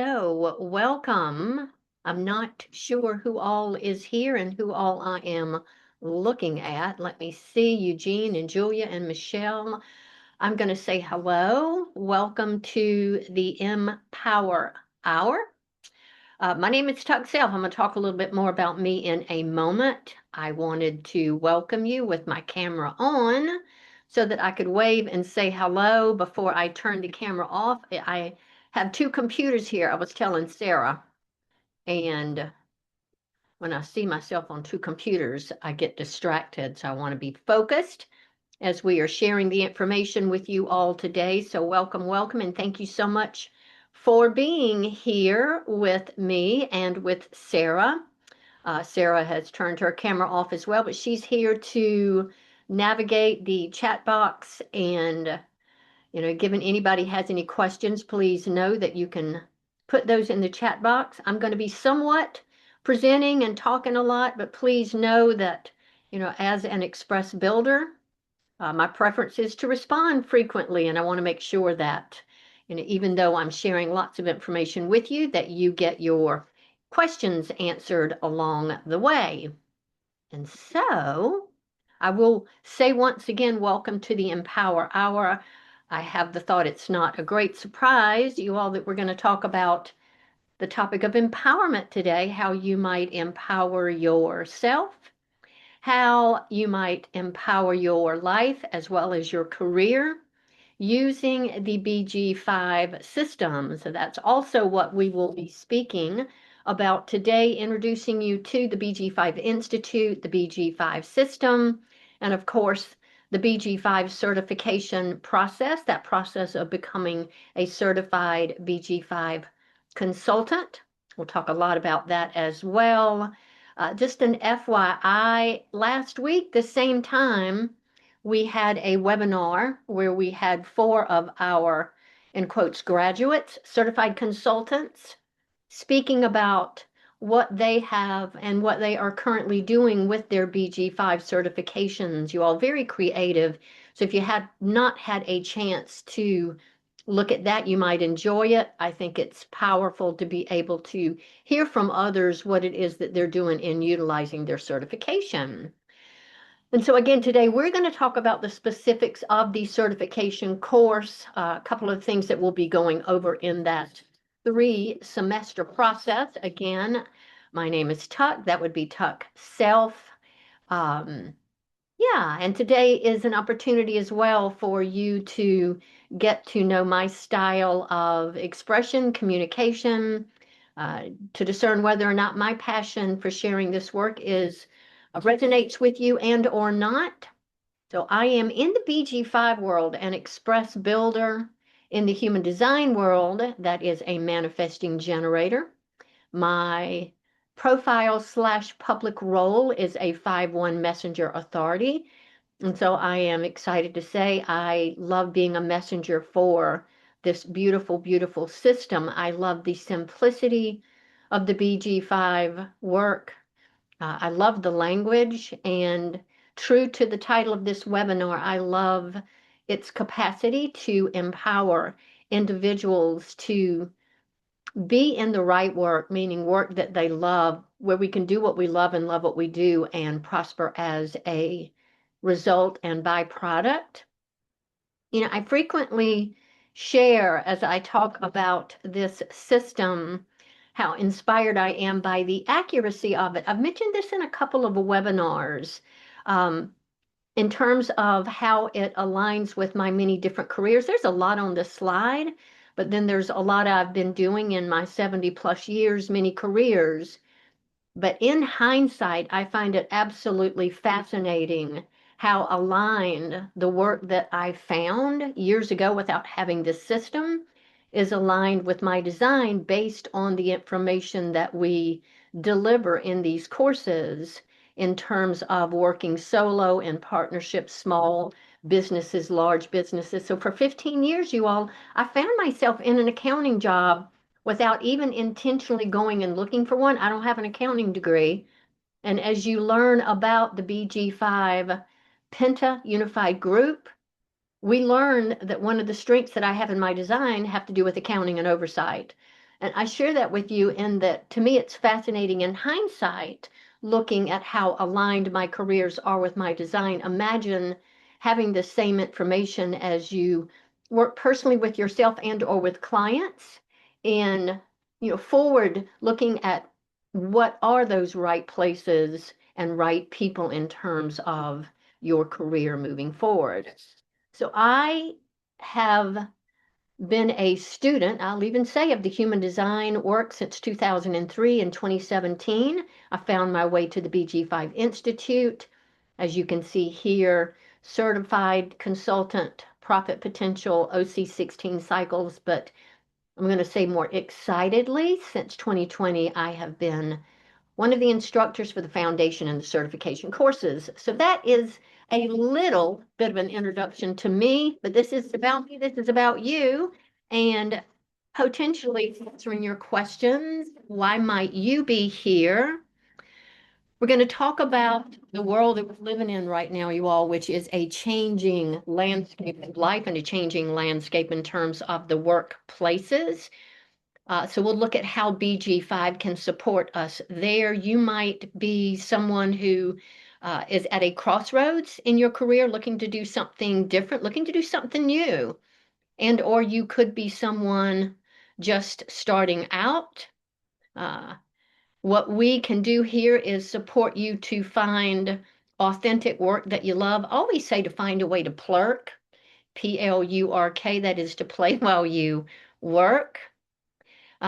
So, welcome. I'm not sure who all is here and who all I am looking at. Let me see Eugene and Julia and Michelle. I'm going to say hello. Welcome to the MPower Hour. My name is Tuck Self. I'm going to talk a little bit more about me in a moment. I wanted to welcome you with my camera on so that I could wave and say hello before I turn the camera off. I have two computers here. I was telling Sarah, and when I see myself on two computers, I get distracted. So I want to be focused as we are sharing the information with you all today. So welcome, welcome, and thank you so much for being here with me and with Sarah. Sarah has turned her camera off as well, but she's here to navigate the chat box and given anybody has any questions, please know that you can put those in the chat box. I'm going to be somewhat presenting and talking a lot, but please know that, as an express builder, my preference is to respond frequently, and I want to make sure that, even though I'm sharing lots of information with you, that you get your questions answered along the way. And so I will say once again, welcome to the MPower Hour. I have the thought it's not a great surprise, you all, that we're going to talk about the topic of empowerment today, how you might empower yourself, how you might empower your life as well as your career using the BG5 system. So that's also what we will be speaking about today, introducing you to the BG5 Institute, the BG5 system, and of course, the BG5 certification process, that process of becoming a certified BG5 consultant. We'll talk a lot about that as well. Just an FYI, last week, the same time, we had a webinar where we had 4 of our, in quotes, graduates, certified consultants, speaking about what they have and what they are currently doing with their BG5 certifications. You all very creative. So if you had not had a chance to look at that, you might enjoy it. I think it's powerful to be able to hear from others what it is that they're doing in utilizing their certification. And so again, today we're going to talk about the specifics of the certification course, a couple of things that we'll be going over in that 3-semester process. Again, my name is Tuck. That would be Tuck Self. Yeah, and today is an opportunity as well for you to get to know my style of expression, communication, to discern whether or not my passion for sharing this work resonates with you and or not. So I am in the BG5 world, an express builder. In the human design world, that is a manifesting generator. My profile/public role is a 5/1 messenger authority. And so I am excited to say I love being a messenger for this beautiful, beautiful system. I love the simplicity of the BG5 work. I love the language, and true to the title of this webinar, I love its capacity to empower individuals to be in the right work, meaning work that they love, where we can do what we love and love what we do and prosper as a result and byproduct. I frequently share as I talk about this system how inspired I am by the accuracy of it. I've mentioned this in a couple of webinars in terms of how it aligns with my many different careers. There's a lot on this slide, but then there's a lot I've been doing in my 70 plus years, many careers. But in hindsight, I find it absolutely fascinating how aligned the work that I found years ago without having this system is aligned with my design based on the information that we deliver in these courses in terms of working solo, in partnerships, small businesses, large businesses. So for 15 years, you all, I found myself in an accounting job without even intentionally going and looking for one. I don't have an accounting degree. And as you learn about the BG5 Penta Unified Group, we learn that one of the strengths that I have in my design have to do with accounting and oversight. And I share that with you in that to me it's fascinating in hindsight, looking at how aligned my careers are with my design. Imagine having the same information as you work personally with yourself and or with clients in, forward looking at what are those right places and right people in terms of your career moving forward. So I have been a student, I'll even say, of the human design work since 2003. In 2017, I found my way to the BG5 Institute. As you can see here, certified consultant, profit potential, OC 16 cycles, but I'm going to say more excitedly, since 2020, I have been one of the instructors for the foundation and the certification courses. So that is a little bit of an introduction to me, but this is about me, this is about you, and potentially answering your questions. Why might you be here? We're going to talk about the world that we're living in right now, you all, which is a changing landscape of life and a changing landscape in terms of the workplaces. So we'll look at how BG5 can support us there. You might be someone who is at a crossroads in your career, looking to do something different, looking to do something new. And or you could be someone just starting out. What we can do here is support you to find authentic work that you love. I always say to find a way to plurk, Plurk, that is to play while you work.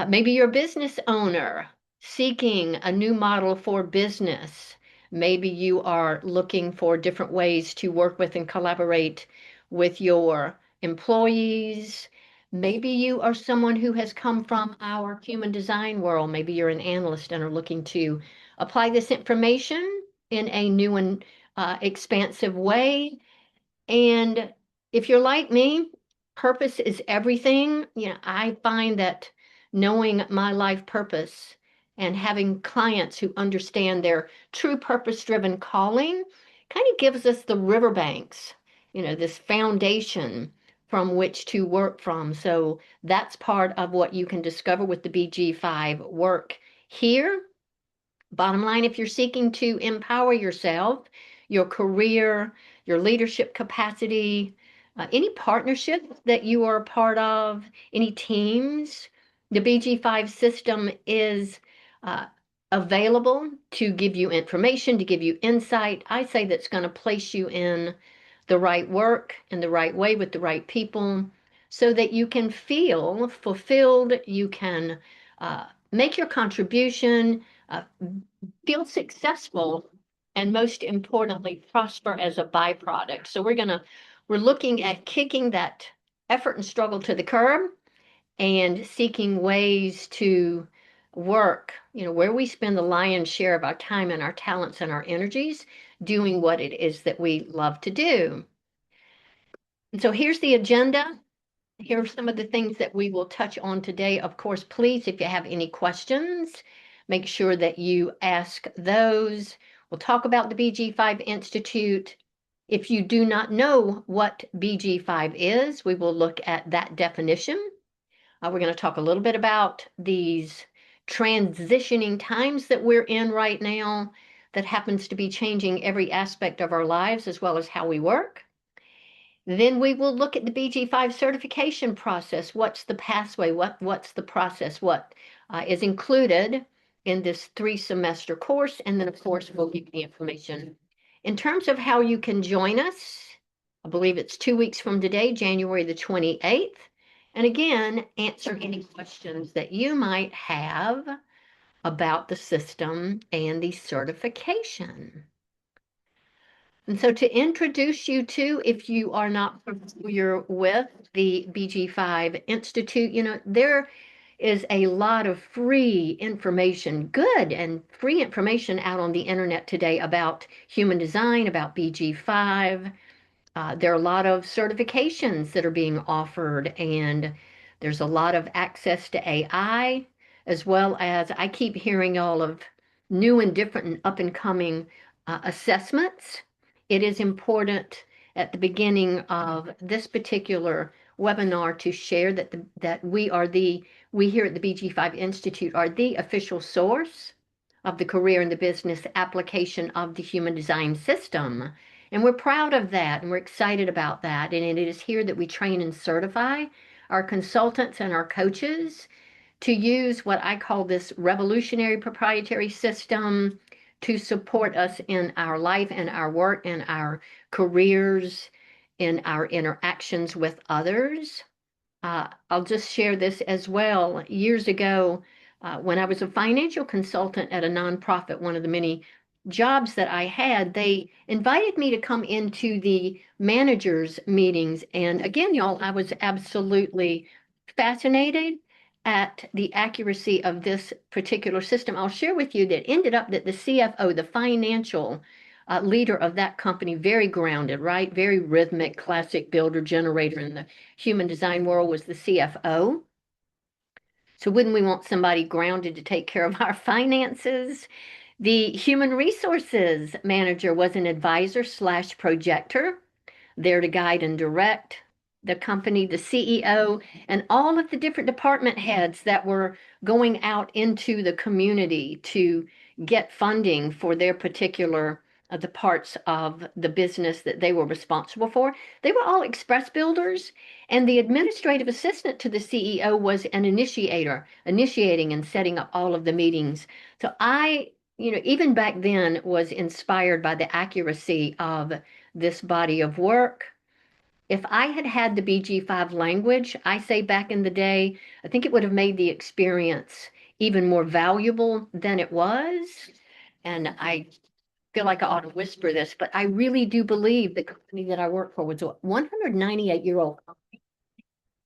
Maybe you're a business owner seeking a new model for business. Maybe you are looking for different ways to work with and collaborate with your employees. Maybe you are someone who has come from our human design world. Maybe you're an analyst and are looking to apply this information in a new and expansive way. And if you're like me, purpose is everything. I find that knowing my life purpose and having clients who understand their true purpose-driven calling kind of gives us the riverbanks, this foundation from which to work from. So that's part of what you can discover with the BG5 work here. Bottom line, if you're seeking to empower yourself, your career, your leadership capacity, any partnerships that you are a part of, any teams, the BG5 system is uh, available to give you information, to give you insight. I say that's going to place you in the right work in the right way with the right people so that you can feel fulfilled, you can make your contribution, feel successful, and most importantly, prosper as a byproduct. So we're looking at kicking that effort and struggle to the curb and seeking ways to work, where we spend the lion's share of our time and our talents and our energies doing what it is that we love to do. And so here's the agenda. Here are some of the things that we will touch on today. Of course, please, if you have any questions, make sure that you ask those. We'll talk about the BG5 Institute. If you do not know what BG5 is, we will look at that definition. We're going to talk a little bit about these transitioning times that we're in right now that happens to be changing every aspect of our lives as well as how we work. Then we will look at the BG5 certification process. What's the pathway? What's the process? What is included in this 3-semester course? And then, of course, we'll give you the information. In terms of how you can join us, I believe it's 2 weeks from today, January the 28th. And again, answer any questions that you might have about the system and the certification. And so to introduce you to, if you are not familiar with the BG5 Institute, there is a lot of free information, good and free information out on the internet today about human design, about BG5. There are a lot of certifications that are being offered, and there's a lot of access to AI, as well as I keep hearing all of new and different and up and coming assessments. It is important at the beginning of this particular webinar to share that we here at the BG5 Institute are the official source of the career and the business application of the human design system. And we're proud of that and we're excited about that. And it is here that we train and certify our consultants and our coaches to use what I call this revolutionary proprietary system to support us in our life and our work and our careers, in our interactions with others. I'll just share this as well. Years ago, when I was a financial consultant at a nonprofit, one of the many jobs that I had, they invited me to come into the managers' meetings. And again, y'all, I was absolutely fascinated at the accuracy of this particular system. I'll share with you that ended up that the CFO, the financial leader of that company, very grounded, right? Very rhythmic, classic builder generator in the human design world, was the CFO. So wouldn't we want somebody grounded to take care of our finances? The human resources manager was an advisor slash projector, there to guide and direct the company, the CEO, and all of the different department heads that were going out into the community to get funding for their particular the parts of the business that they were responsible for. They were all express builders, and the administrative assistant to the CEO was an initiator, initiating and setting up all of the meetings. So even back then, was inspired by the accuracy of this body of work. If I had had the BG5 language, I say back in the day, I think it would have made the experience even more valuable than it was. And I feel like I ought to whisper this, but I really do believe the company that I work for was a 198-year-old company,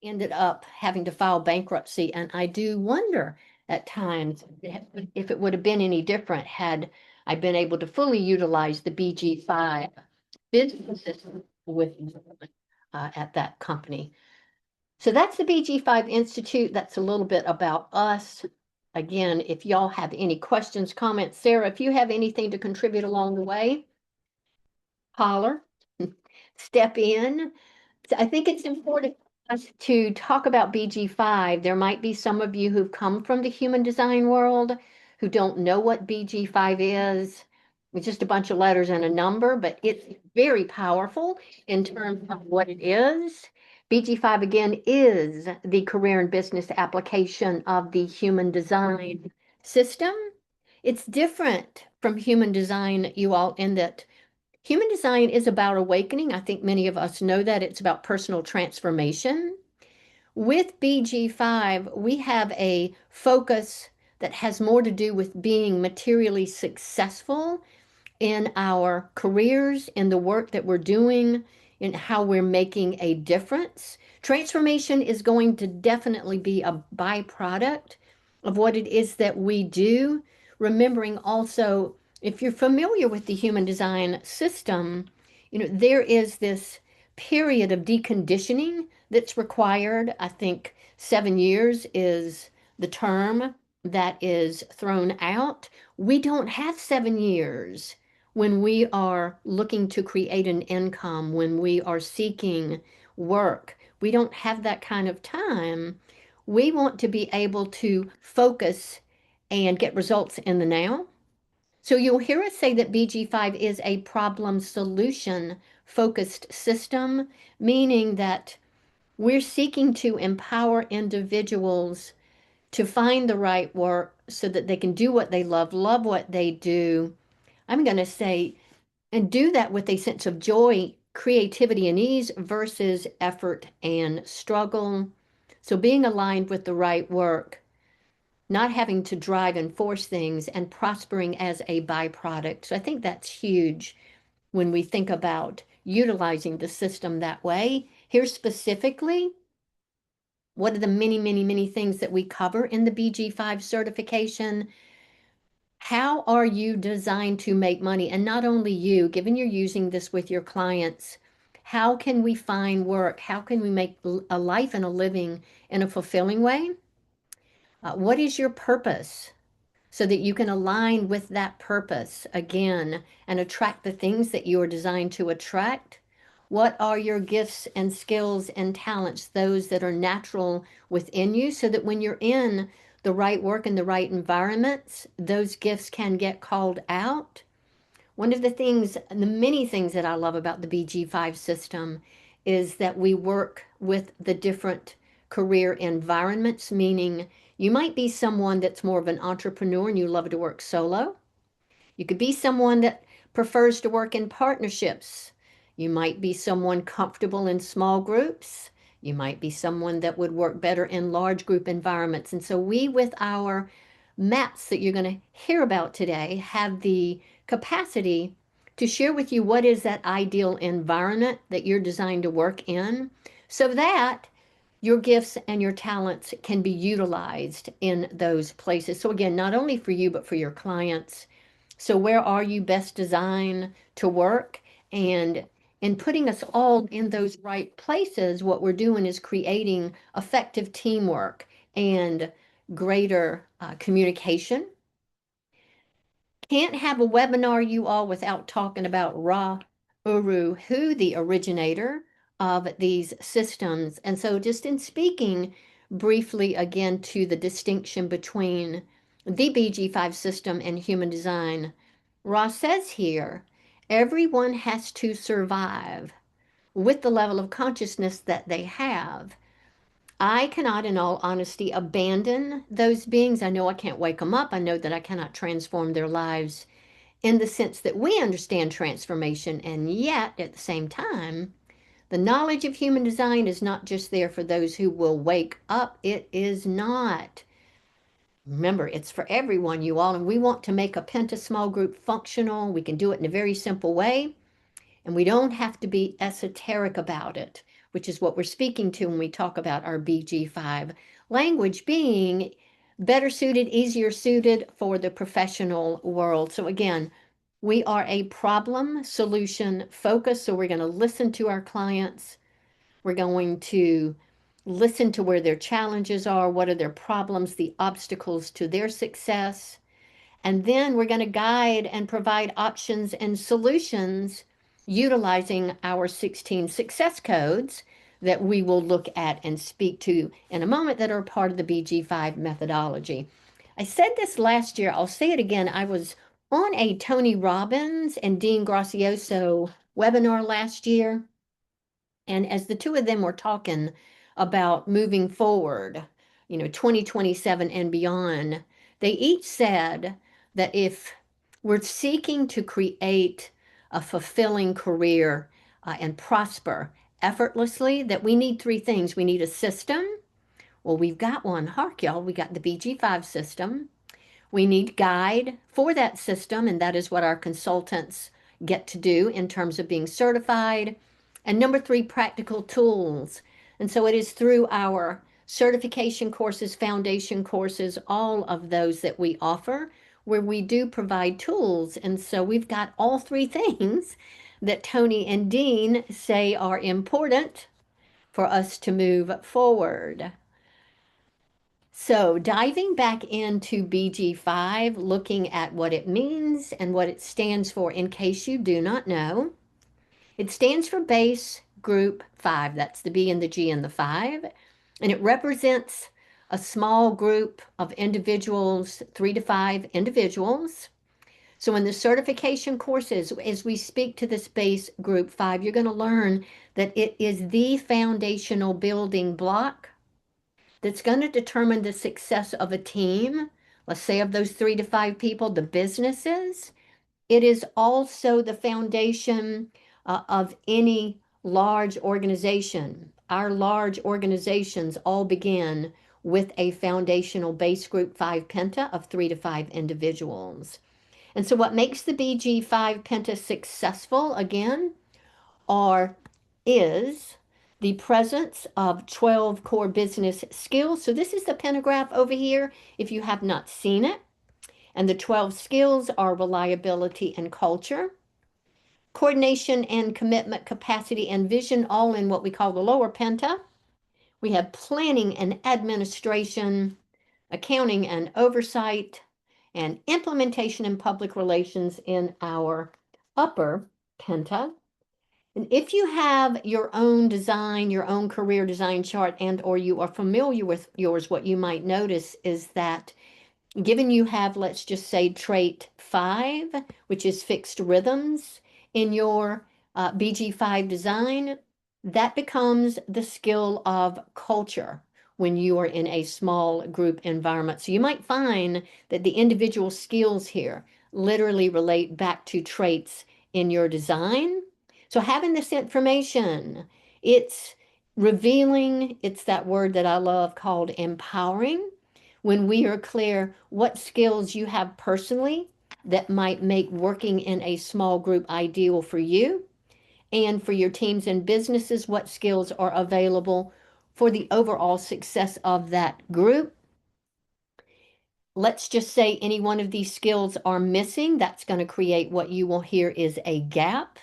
ended up having to file bankruptcy. And I do wonder at times if it would have been any different had I been able to fully utilize the BG5 business system with at that company. So that's the BG5 Institute. That's a little bit about us. Again, if y'all have any questions, comments, Sarah, if you have anything to contribute along the way, holler, step in. So I think it's important for us to talk about BG5. There might be some of you who've come from the human design world who don't know what BG5 is. It's just a bunch of letters and a number, but it's very powerful in terms of what it is. BG5 again is the career and business application of the human design system. It's different from human design, you all, in that human design is about awakening. I think many of us know that. It's about personal transformation. With BG5, we have a focus that has more to do with being materially successful in our careers, in the work that we're doing, in how we're making a difference. Transformation is going to definitely be a byproduct of what it is that we do. Remembering also, if you're familiar with the human design system, there is this period of deconditioning that's required. I think 7 years is the term that is thrown out. We don't have 7 years when we are looking to create an income, when we are seeking work. We don't have that kind of time. We want to be able to focus and get results in the now. So you'll hear us say that BG5 is a problem solution focused system, meaning that we're seeking to empower individuals to find the right work so that they can do what they love what they do. I'm going to say, and do that with a sense of joy, creativity, and ease versus effort and struggle. So being aligned with the right work, not having to drive and force things, and prospering as a byproduct. So I think that's huge when we think about utilizing the system that way. Here specifically, what are the many, many, many things that we cover in the BG5 certification? How are you designed to make money? And not only you, given you're using this with your clients, how can we find work? How can we make a life and a living in a fulfilling way? What is your purpose? So that you can align with that purpose again and attract the things that you are designed to attract. What are your gifts and skills and talents, those that are natural within you, so that when you're in the right work and the right environments, those gifts can get called out? One of the things, the many things that I love about the BG5 system is that we work with the different career environments, meaning you might be someone that's more of an entrepreneur and you love to work solo. You could be someone that prefers to work in partnerships. You might be someone comfortable in small groups. You might be someone that would work better in large group environments. And so we, with our maps that you're going to hear about today, have the capacity to share with you what is that ideal environment that you're designed to work in, so that your gifts and your talents can be utilized in those places. So again, not only for you, but for your clients. So where are you best designed to work? And in putting us all in those right places, what we're doing is creating effective teamwork and greater communication. Can't have a webinar, you all, without talking about Ra Uru, who the originator of these systems. And so just in speaking briefly again to the distinction between the BG5 system and human design, Ra says here, everyone has to survive with the level of consciousness that they have. I cannot, in all honesty, abandon those beings. I know I can't wake them up. I know that I cannot transform their lives in the sense that we understand transformation. And yet, at the same time, the knowledge of human design is not just there for those who will wake up. It is not. Remember, it's for everyone, you all. And we want to make a Penta small group functional. We can do it in a very simple way. And we don't have to be esoteric about it, which is what we're speaking to when we talk about our BG5 language being better suited, easier suited for the professional world. So again, we are a problem solution focus. So we're going to listen to our clients. We're going to listen to where their challenges are, what are their problems, the obstacles to their success. And then we're going to guide and provide options and solutions utilizing our 16 success codes that we will look at and speak to in a moment that are part of the BG5 methodology. I said this last year, I'll say it again. I was on a Tony Robbins and Dean Gracioso webinar last year. And as the two of them were talking about moving forward, 2027 and beyond, they each said that if we're seeking to create a fulfilling career and prosper effortlessly, that we need three things. We need a system. Well, we've got one. Hark, y'all. We got the BG5 system. We need guide for that system, and that is what our consultants get to do in terms of being certified. And number three, practical tools. And so it is through our certification courses, foundation courses, all of those that we offer, where we do provide tools. And so we've got all three things that Tony and Dean say are important for us to move forward. So diving back into BG5, looking at what it means and what it stands for in case you do not know. It stands for Base Group 5. That's the B and the G and the 5. And it represents a small group of individuals, 3 to 5 individuals. So in the certification courses, as we speak to this Base Group 5, you're going to learn that it is the foundational building block that's going to determine the success of a team. Let's say of those 3 to 5 people, the businesses. It is also the foundation of any large organization. Our large organizations all begin with a foundational base group 5 Penta of 3 to 5 individuals. And so what makes the BG5 Penta successful, again, is the presence of 12 core business skills. So this is the pentagraph over here, if you have not seen it. And the 12 skills are reliability and culture, coordination and commitment, capacity and vision, all in what we call the lower penta. We have planning and administration, accounting and oversight, and implementation and public relations in our upper penta. And if you have your own design, your own career design chart, and or you are familiar with yours, what you might notice is that given you have, let's just say, trait 5, which is fixed rhythms in your BG5 design, that becomes the skill of culture when you are in a small group environment. So you might find that the individual skills here literally relate back to traits in your design. So having this information, it's revealing, it's that word that I love called empowering, when we are clear what skills you have personally that might make working in a small group ideal for you, and for your teams and businesses, what skills are available for the overall success of that group. Let's just say any one of these skills are missing. That's going to create what you will hear is a gap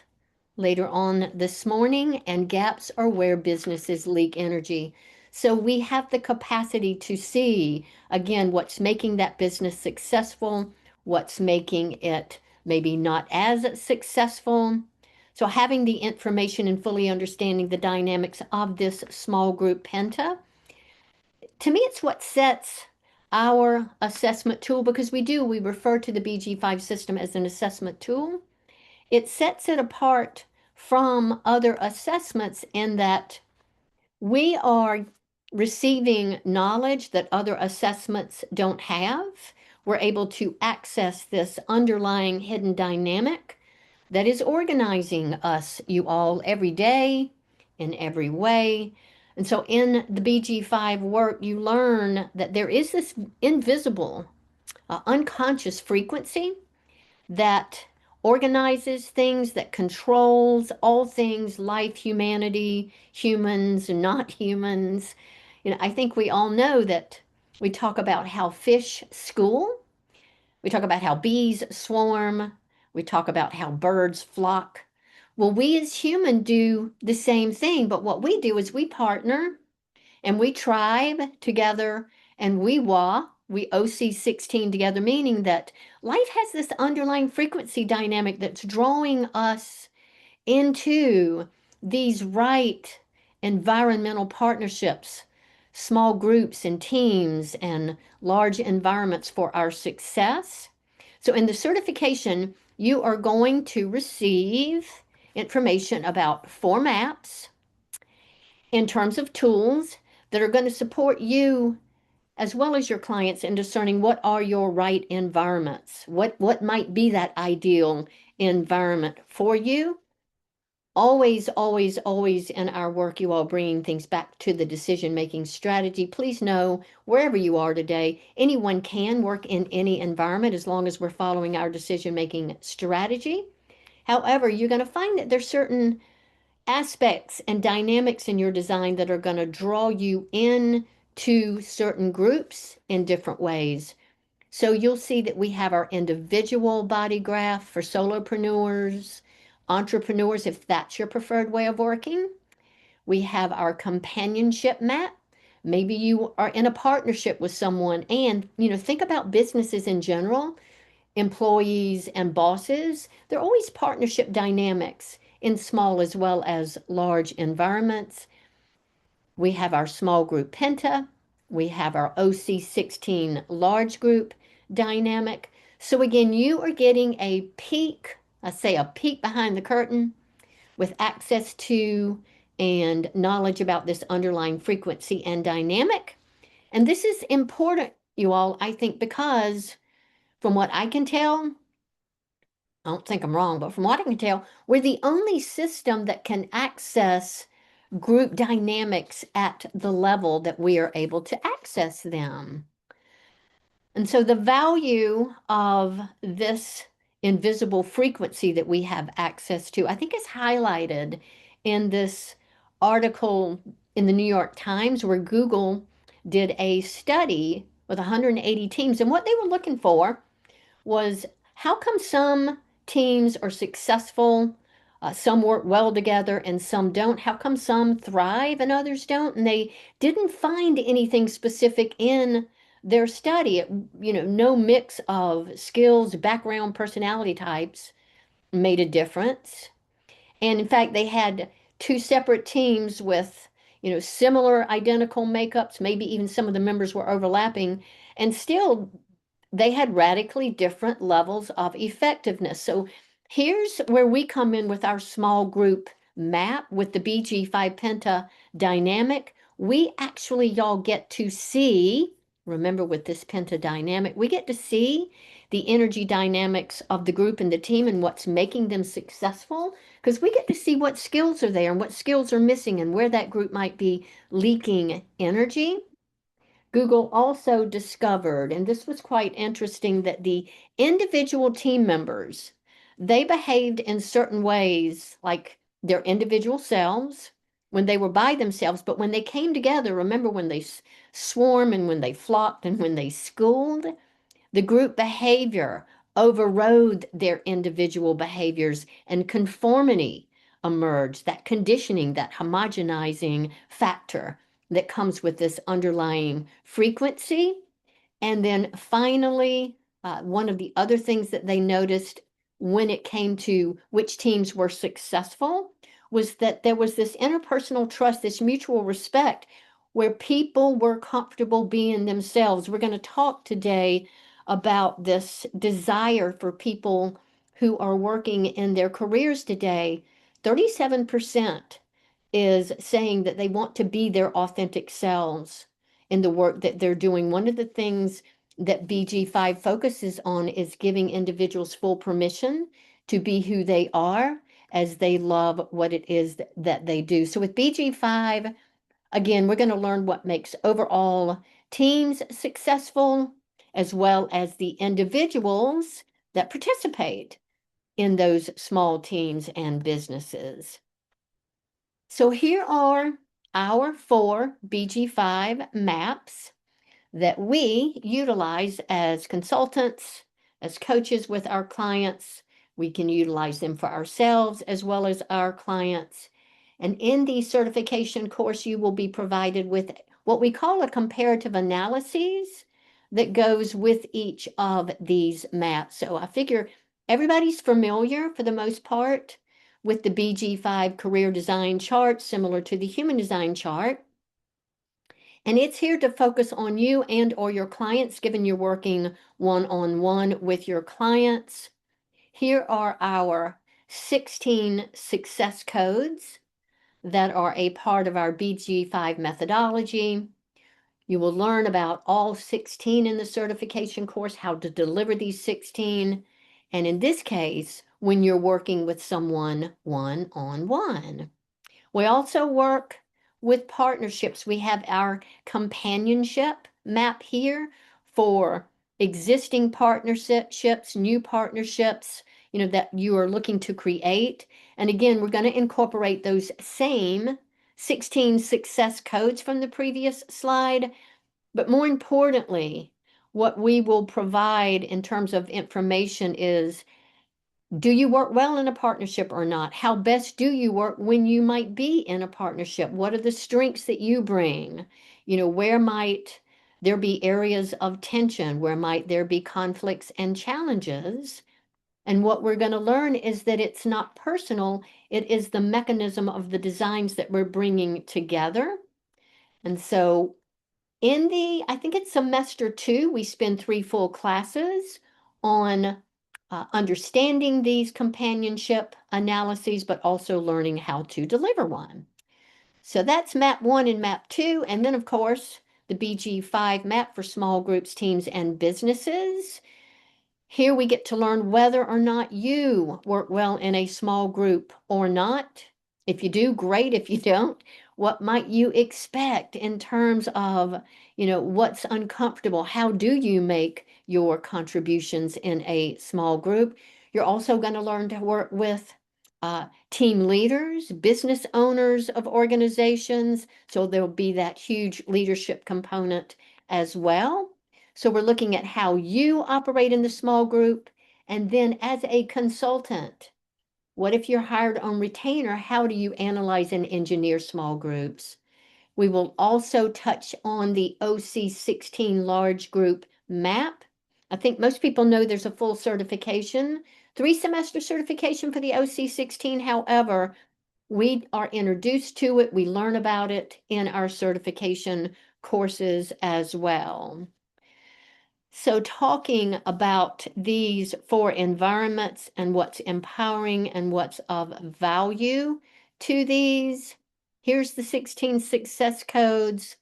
later on this morning, and gaps are where businesses leak energy. So we have the capacity to see, again, what's making that business successful, what's making it maybe not as successful. So having the information and fully understanding the dynamics of this small group Penta, to me, it's what sets our assessment tool, because we refer to the BG5 system as an assessment tool. It sets it apart from other assessments in that we are receiving knowledge that other assessments don't have. We're able to access this underlying hidden dynamic that is organizing us, you all, every day in every way. And so in the BG5 work, you learn that there is this invisible, unconscious frequency that organizes things, that controls all things life, humanity, humans, and not humans. I think we all know that we talk about how fish school, we talk about how bees swarm, we talk about how birds flock. Well, we as humans do the same thing, but what we do is we partner and we tribe together and we OC16 together, meaning that life has this underlying frequency dynamic that's drawing us into these right environmental partnerships, small groups and teams and large environments for our success. So in the certification, you are going to receive information about 4 maps in terms of tools that are going to support you as well as your clients in discerning what are your right environments, what might be that ideal environment for you. Always, always, always in our work, you all bringing things back to the decision-making strategy. Please know, wherever you are today, anyone can work in any environment as long as we're following our decision-making strategy. However, you're going to find that there's certain aspects and dynamics in your design that are going to draw you in to certain groups in different ways. So you'll see that we have our individual body graph for solopreneurs, entrepreneurs, if that's your preferred way of working. We have our companionship map. Maybe you are in a partnership with someone, and think about businesses in general, employees and bosses. There are always partnership dynamics in small as well as large environments. We have our small group Penta. We have our OC16 large group dynamic. So again, you are getting a peek, I say a peek behind the curtain with access to and knowledge about this underlying frequency and dynamic. And this is important, you all, I think, because from what I can tell, I don't think I'm wrong, but from what I can tell, we're the only system that can access group dynamics at the level that we are able to access them. And so the value of this invisible frequency that we have access to, I think is highlighted in this article in the New York Times, where Google did a study with 180 teams. And what they were looking for was, how come some teams are successful, some work well together and some don't? How come some thrive and others don't? And they didn't find anything specific in their study. No mix of skills, background, personality types made a difference. And in fact, they had two separate teams with, similar identical makeups, maybe even some of the members were overlapping, and still they had radically different levels of effectiveness. So here's where we come in with our small group map with the BG5 Penta dynamic. We actually, y'all, get to see, remember with this Penta dynamic, we get to see the energy dynamics of the group and the team and what's making them successful, because we get to see what skills are there and what skills are missing and where that group might be leaking energy. Google also discovered, and this was quite interesting, that the individual team members, they behaved in certain ways like their individual selves when they were by themselves, but when they came together, remember when they swarm and when they flocked and when they schooled, the group behavior overrode their individual behaviors and conformity emerged, that conditioning, that homogenizing factor that comes with this underlying frequency. And then finally, one of the other things that they noticed when it came to which teams were successful was that there was this interpersonal trust, this mutual respect, where people were comfortable being themselves. We're going to talk today about this desire for people who are working in their careers today. 37% is saying that they want to be their authentic selves in the work that they're doing. One of the things that BG5 focuses on is giving individuals full permission to be who they are as they love what it is that they do. So with BG5, again, we're going to learn what makes overall teams successful, as well as the individuals that participate in those small teams and businesses. So here are our 4 BG5 maps that we utilize as consultants, as coaches with our clients. We can utilize them for ourselves as well as our clients. And in the certification course, you will be provided with what we call a comparative analysis that goes with each of these maps. So I figure everybody's familiar for the most part with the BG5 career design chart, similar to the human design chart. And it's here to focus on you and or your clients, given you're working one-on-one with your clients. Here are our 16 success codes that are a part of our BG5 methodology. You will learn about all 16 in the certification course, how to deliver these 16. And in this case, when you're working with someone one-on-one. We also work with partnerships. We have our companionship map here for existing partnerships, new partnerships, that you are looking to create. And again, we're going to incorporate those same 16 success codes from the previous slide. But more importantly, what we will provide in terms of information is, do you work well in a partnership or not? How best do you work when you might be in a partnership? What are the strengths that you bring? Where might there be areas of tension? Where might there be conflicts and challenges? And what we're going to learn is that it's not personal. It is the mechanism of the designs that we're bringing together. And so I think it's semester 2, we spend 3 full classes on understanding these companionship analyses, but also learning how to deliver one. So that's map 1 and map 2. And then, of course, the BG5 map for small groups, teams, and businesses. Here we get to learn whether or not you work well in a small group or not. If you do, great. If you don't, what might you expect in terms of, what's uncomfortable? How do you make your contributions in a small group? You're also going to learn to work with team leaders, business owners of organizations. So there'll be that huge leadership component as well. So we're looking at how you operate in the small group. And then as a consultant, what if you're hired on retainer? How do you analyze and engineer small groups? We will also touch on the OC16 large group map. I think most people know there's a full certification 3-semester certification for the OC16. However, we are introduced to it. We learn about it in our certification courses as well. So talking about these 4 environments and what's empowering and what's of value to these, here's the 16 success codes.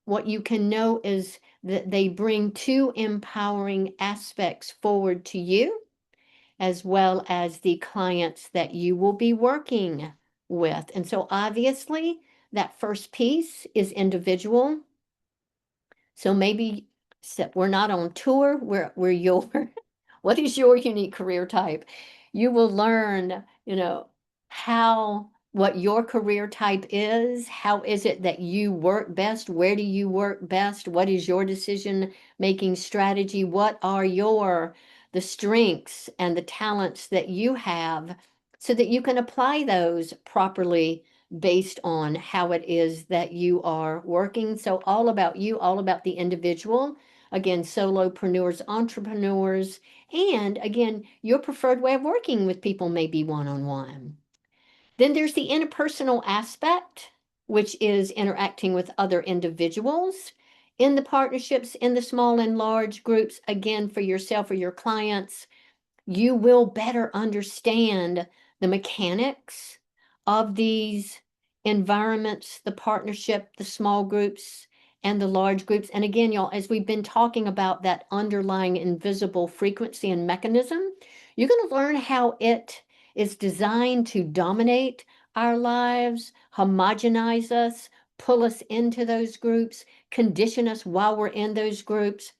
What you can know is that they bring 2 empowering aspects forward to you, as well as the clients that you will be working with. And so obviously that first piece is individual. So maybe we're not on tour, we're your what is your unique career type? You will learn, what your career type is. How is it that you work best? Where do you work best? What is your decision making strategy? What are the strengths and the talents that you have so that you can apply those properly based on how it is that you are working. So all about you, all about the individual. Again, solopreneurs, entrepreneurs, and again, your preferred way of working with people may be one-on-one. Then there's the interpersonal aspect, which is interacting with other individuals in the partnerships, in the small and large groups, again, for yourself or your clients. You will better understand the mechanics of these environments, the partnership, the small groups, and the large groups. And again, y'all, as we've been talking about that underlying invisible frequency and mechanism, you're going to learn how it is designed to dominate our lives, homogenize us, pull us into those groups, condition us while we're in those groups.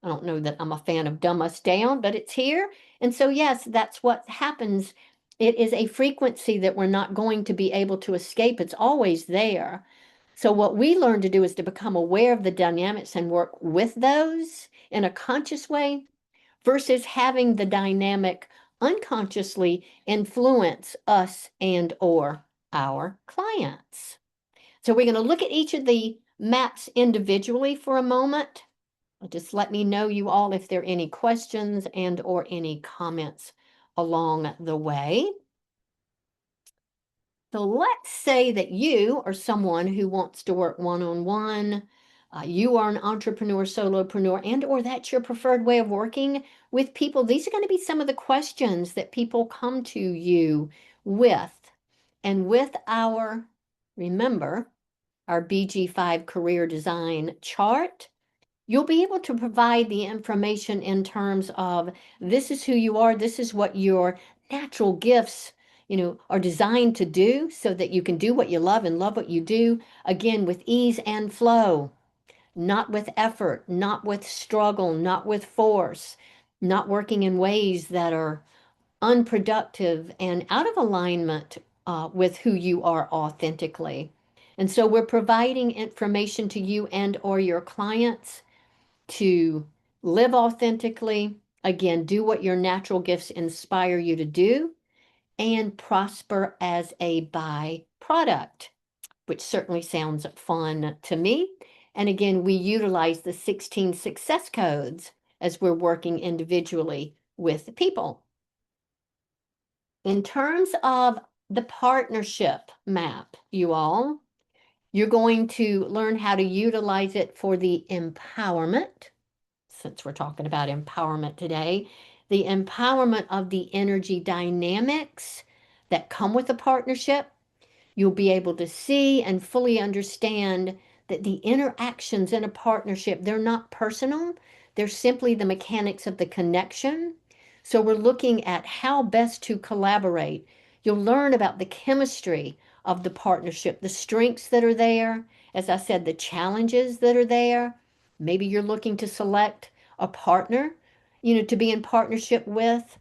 I don't know that I'm a fan of dumb us down, but it's here. And so, yes, that's what happens. It is a frequency that we're not going to be able to escape. It's always there. So what we learn to do is to become aware of the dynamics and work with those in a conscious way versus having the dynamic unconsciously influence us and or our clients. So we're going to look at each of the maps individually for a moment. Just let me know, you all, if there are any questions and or any comments along the way. So let's say that you are someone who wants to work one-on-one. You are an entrepreneur, solopreneur, and or that's your preferred way of working with people. These are going to be some of the questions that people come to you with. And with remember, our BG5 career design chart, you'll be able to provide the information in terms of this is who you are, this is what your natural gifts, are designed to do so that you can do what you love and love what you do, again, with ease and flow, not with effort, not with struggle, not with force, not working in ways that are unproductive and out of alignment with who you are authentically. And so we're providing information to you and or your clients to live authentically, again, do what your natural gifts inspire you to do, and prosper as a byproduct, which certainly sounds fun to me. And again, we utilize the 16 success codes as we're working individually with people. In terms of the partnership map, you all, you're going to learn how to utilize it for the empowerment, since we're talking about empowerment today, the empowerment of the energy dynamics that come with a partnership. You'll be able to see and fully understand that the interactions in a partnership, they're not personal. They're simply the mechanics of the connection. So we're looking at how best to collaborate. You'll learn about the chemistry of the partnership, the strengths that are there. As I said, the challenges that are there. Maybe you're looking to select a partner, to be in partnership with.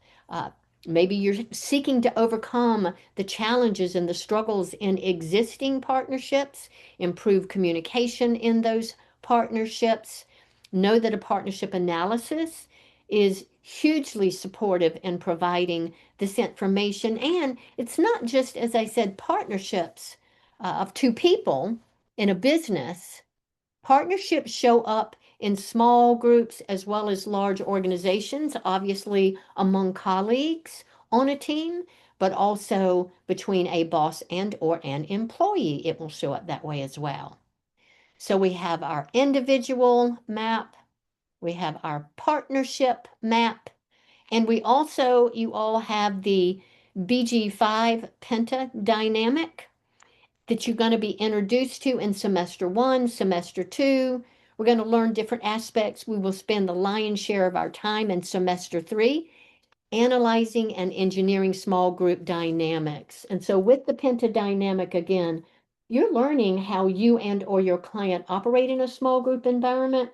Maybe you're seeking to overcome the challenges and the struggles in existing partnerships, improve communication in those partnerships. Know that a partnership analysis is hugely supportive in providing this information. And it's not just, as I said, partnerships of 2 people in a business. Partnerships show up in small groups as well as large organizations, obviously among colleagues on a team, but also between a boss and or an employee. It will show up that way as well. So we have our individual map, we have our partnership map, and we also, you all have the BG5 Penta dynamic that you're going to be introduced to in semester 1, semester 2. We're going to learn different aspects. We will spend the lion's share of our time in semester 3 analyzing and engineering small group dynamics. And so with the Penta dynamic, again, you're learning how you and or your client operate in a small group environment.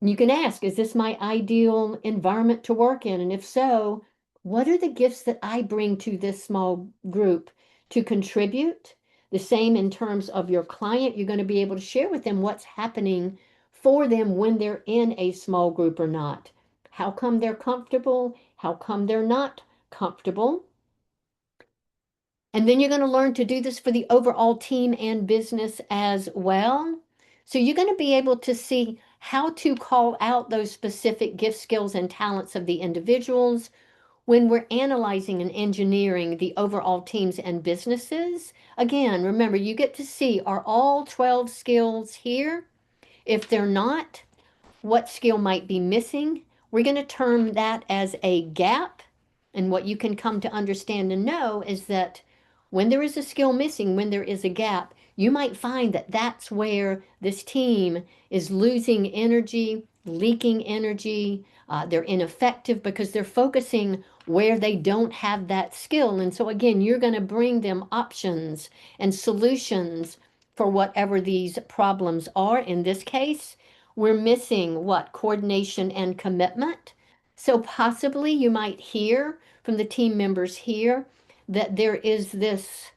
You can ask, is this my ideal environment to work in? And if so, what are the gifts that I bring to this small group to contribute? The same in terms of your client, you're going to be able to share with them what's happening for them when they're in a small group or not. How come they're comfortable? How come they're not comfortable? And then you're going to learn to do this for the overall team and business as well. So you're going to be able to see how to call out those specific gifts, skills, and talents of the individuals when we're analyzing and engineering the overall teams and businesses. Again, remember, you get to see, are all 12 skills here? If they're not, what skill might be missing? We're going to term that as a gap. And what you can come to understand and know is that when there is a skill missing, when there is a gap, you might find that that's where this team is losing energy, leaking energy. They're ineffective because they're focusing where they don't have that skill. And so, again, you're going to bring them options and solutions for whatever these problems are. In this case, we're missing what? Coordination and commitment. So possibly you might hear from the team members here that there is this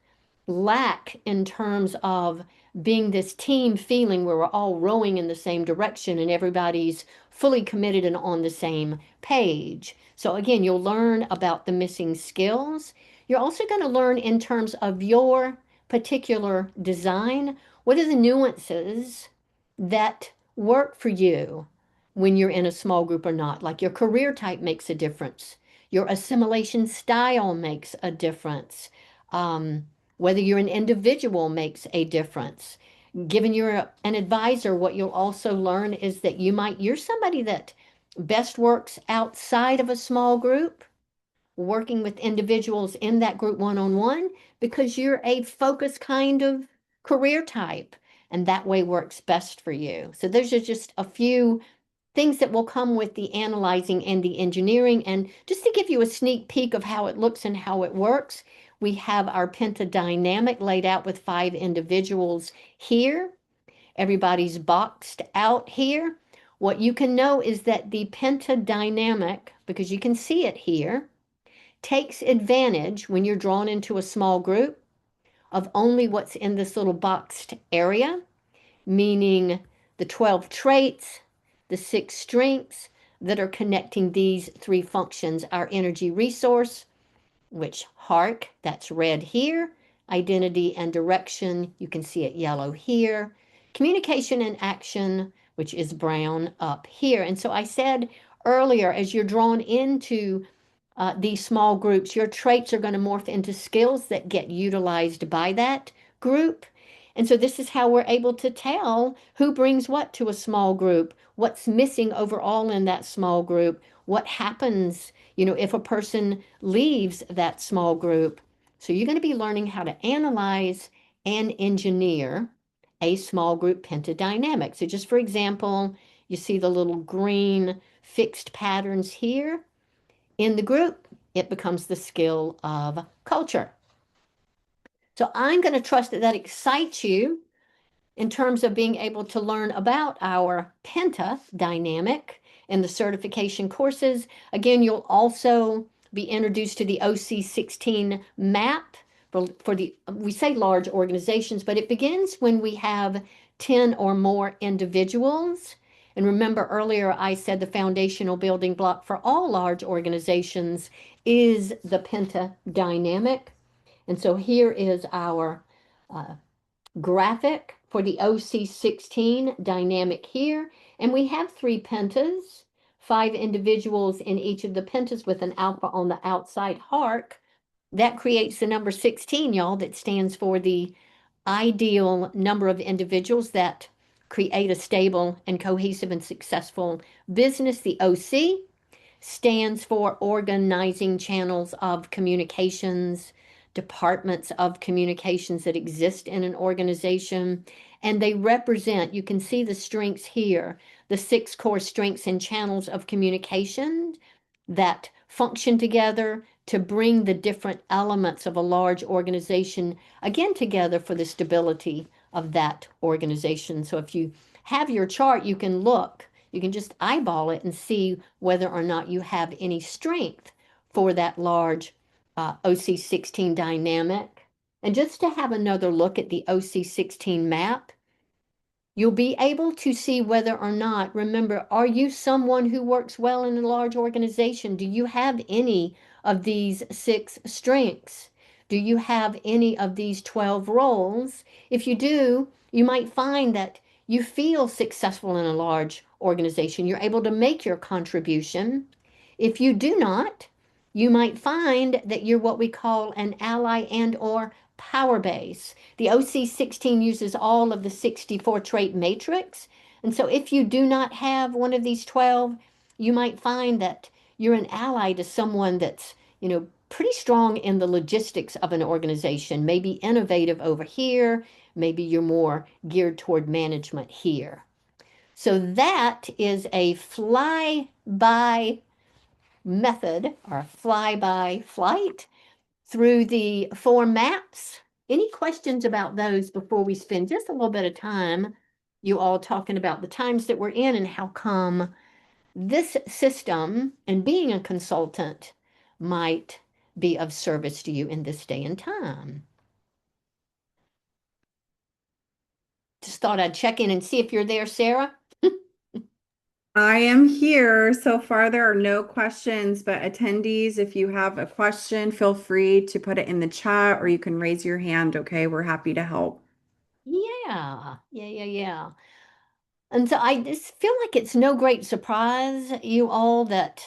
lack in terms of being this team feeling where we're all rowing in the same direction and everybody's fully committed and on the same page. So again, you'll learn about the missing skills. You're also going to learn in terms of your particular design, what are the nuances that work for you when you're in a small group or not. Like your career type makes a difference. Your assimilation style makes a difference. Whether you're an individual makes a difference. Given you're an advisor, what you'll also learn is that you're somebody that best works outside of a small group, working with individuals in that group one-on-one, because you're a focused kind of career type, and that way works best for you. So those are just a few things that will come with the analyzing and the engineering. And just to give you a sneak peek of how it looks and how it works, we have our Penta dynamic laid out with 5 individuals here. Everybody's boxed out here. What you can know is that the Penta dynamic, because you can see it here, takes advantage when you're drawn into a small group of only what's in this little boxed area, meaning the 12 traits, the 6 strengths that are connecting these 3 functions, our energy resource, which heart, that's red here, identity and direction, you can see it yellow here, communication and action, which is brown up here. And so I said earlier, as you're drawn into these small groups, your traits are going to morph into skills that get utilized by that group. And so this is how we're able to tell who brings what to a small group, what's missing overall in that small group, what happens, if a person leaves that small group. So you're going to be learning how to analyze and engineer a small group pentadynamic. So just for example, you see the little green fixed patterns here. In the group, it becomes the skill of culture. So I'm going to trust that that excites you in terms of being able to learn about our Penta dynamic in the certification courses. Again, you'll also be introduced to the OC16 map for we say large organizations, but it begins when we have 10 or more individuals. And remember earlier I said the foundational building block for all large organizations is the Penta dynamic. And so here is our graphic for the OC16 dynamic here. And we have 3 pentas, 5 individuals in each of the pentas with an alpha on the outside arc, that creates the number 16, y'all, that stands for the ideal number of individuals that create a stable and cohesive and successful business. The OC stands for organizing channels of communications, departments of communications that exist in an organization. And they represent, you can see the strengths here, the 6 core strengths and channels of communication that function together to bring the different elements of a large organization again together for the stability of that organization. So if you have your chart, you can look, you can just eyeball it and see whether or not you have any strength for that large OC16 dynamic. And just to have another look at the OC16 map, you'll be able to see whether or not, remember, are you someone who works well in a large organization? Do you have any of these 6 strengths? Do you have any of these 12 roles? If you do, you might find that you feel successful in a large organization. You're able to make your contribution. If you do not, you might find that you're what we call an ally and or power base. The OC16 uses all of the 64 trait matrix. And so if you do not have one of these 12, you might find that you're an ally to someone that's, pretty strong in the logistics of an organization, maybe innovative over here, maybe you're more geared toward management here. So that is a fly-by method or fly-by flight through the 4 maps. Any questions about those before we spend just a little bit of time, you all talking about the times that we're in and how come this system and being a consultant might be of service to you in this day and time? Just thought I'd check in and see if you're there, Sarah. I am here. So far, there are no questions, but attendees, if you have a question, feel free to put it in the chat or you can raise your hand. Okay, we're happy to help. Yeah. And so I just feel like it's no great surprise, you all, that,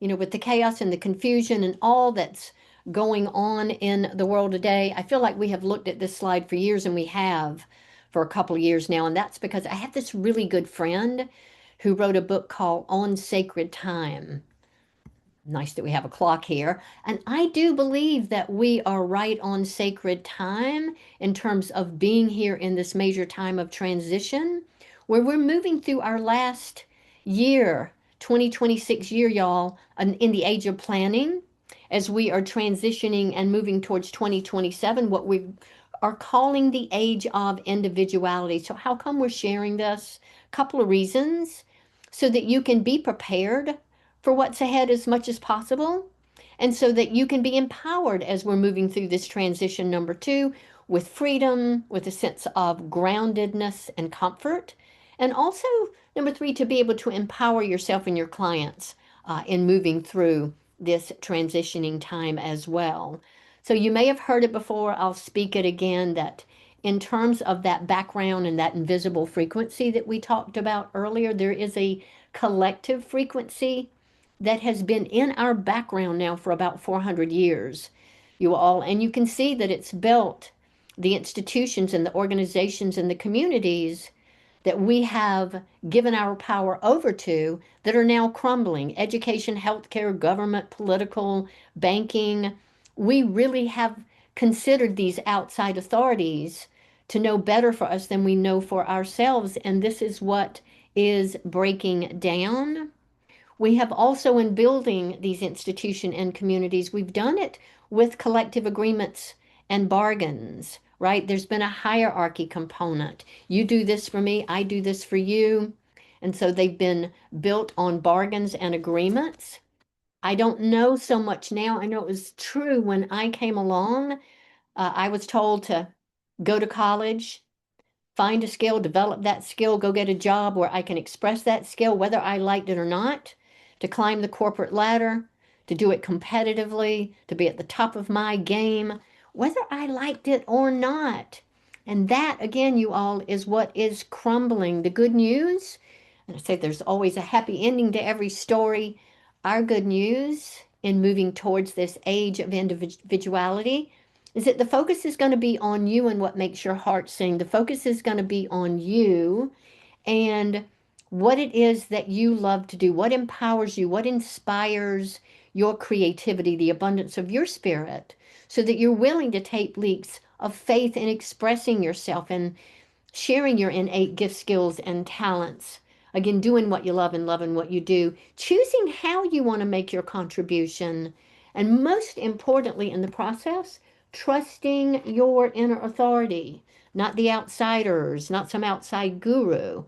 with the chaos and the confusion and all that's going on in the world today, I feel like we have looked at this slide for years, and we have for a couple of years now. And that's because I have this really good friend who wrote a book called On Sacred Time. Nice that we have a clock here. And I do believe that we are right on sacred time in terms of being here in this major time of transition where we're moving through our last year, 2026 year, y'all, in the age of planning, as we are transitioning and moving towards 2027, what we are calling the age of individuality. So how come we're sharing this? A couple of reasons. So that you can be prepared for what's ahead as much as possible, and so that you can be empowered as we're moving through this transition, number 2, with freedom, with a sense of groundedness and comfort. And also, number 3, to be able to empower yourself and your clients in moving through this transitioning time as well. So you may have heard it before. I'll speak it again, that in terms of that background and that invisible frequency that we talked about earlier, there is a collective frequency that has been in our background now for about 400 years, you all. And you can see that it's built the institutions and the organizations and the communities that we have given our power over to that are now crumbling. Education, healthcare, government, political, banking. We really have considered these outside authorities to know better for us than we know for ourselves. And this is what is breaking down. We have also, in building these institutions and communities, we've done it with collective agreements and bargains, right? There's been a hierarchy component. You do this for me, I do this for you. And so they've been built on bargains and agreements. I don't know so much now. I know it was true when I came along. I was told to go to college, find a skill, develop that skill, go get a job where I can express that skill, whether I liked it or not, to climb the corporate ladder, to do it competitively, to be at the top of my game, whether I liked it or not. And that, again, you all, is what is crumbling. The good news, And I say there's always a happy ending to every story. Our good news in moving towards this age of individuality is that the focus is going to be on you and what makes your heart sing. The focus is going to be on you and what it is that you love to do, what empowers you, what inspires your creativity, the abundance of your spirit, so that you're willing to take leaps of faith in expressing yourself and sharing your innate gift, skills, and talents. Again, doing what you love and loving what you do, choosing how you want to make your contribution, and most importantly in the process, trusting your inner authority, not the outsiders, not some outside guru.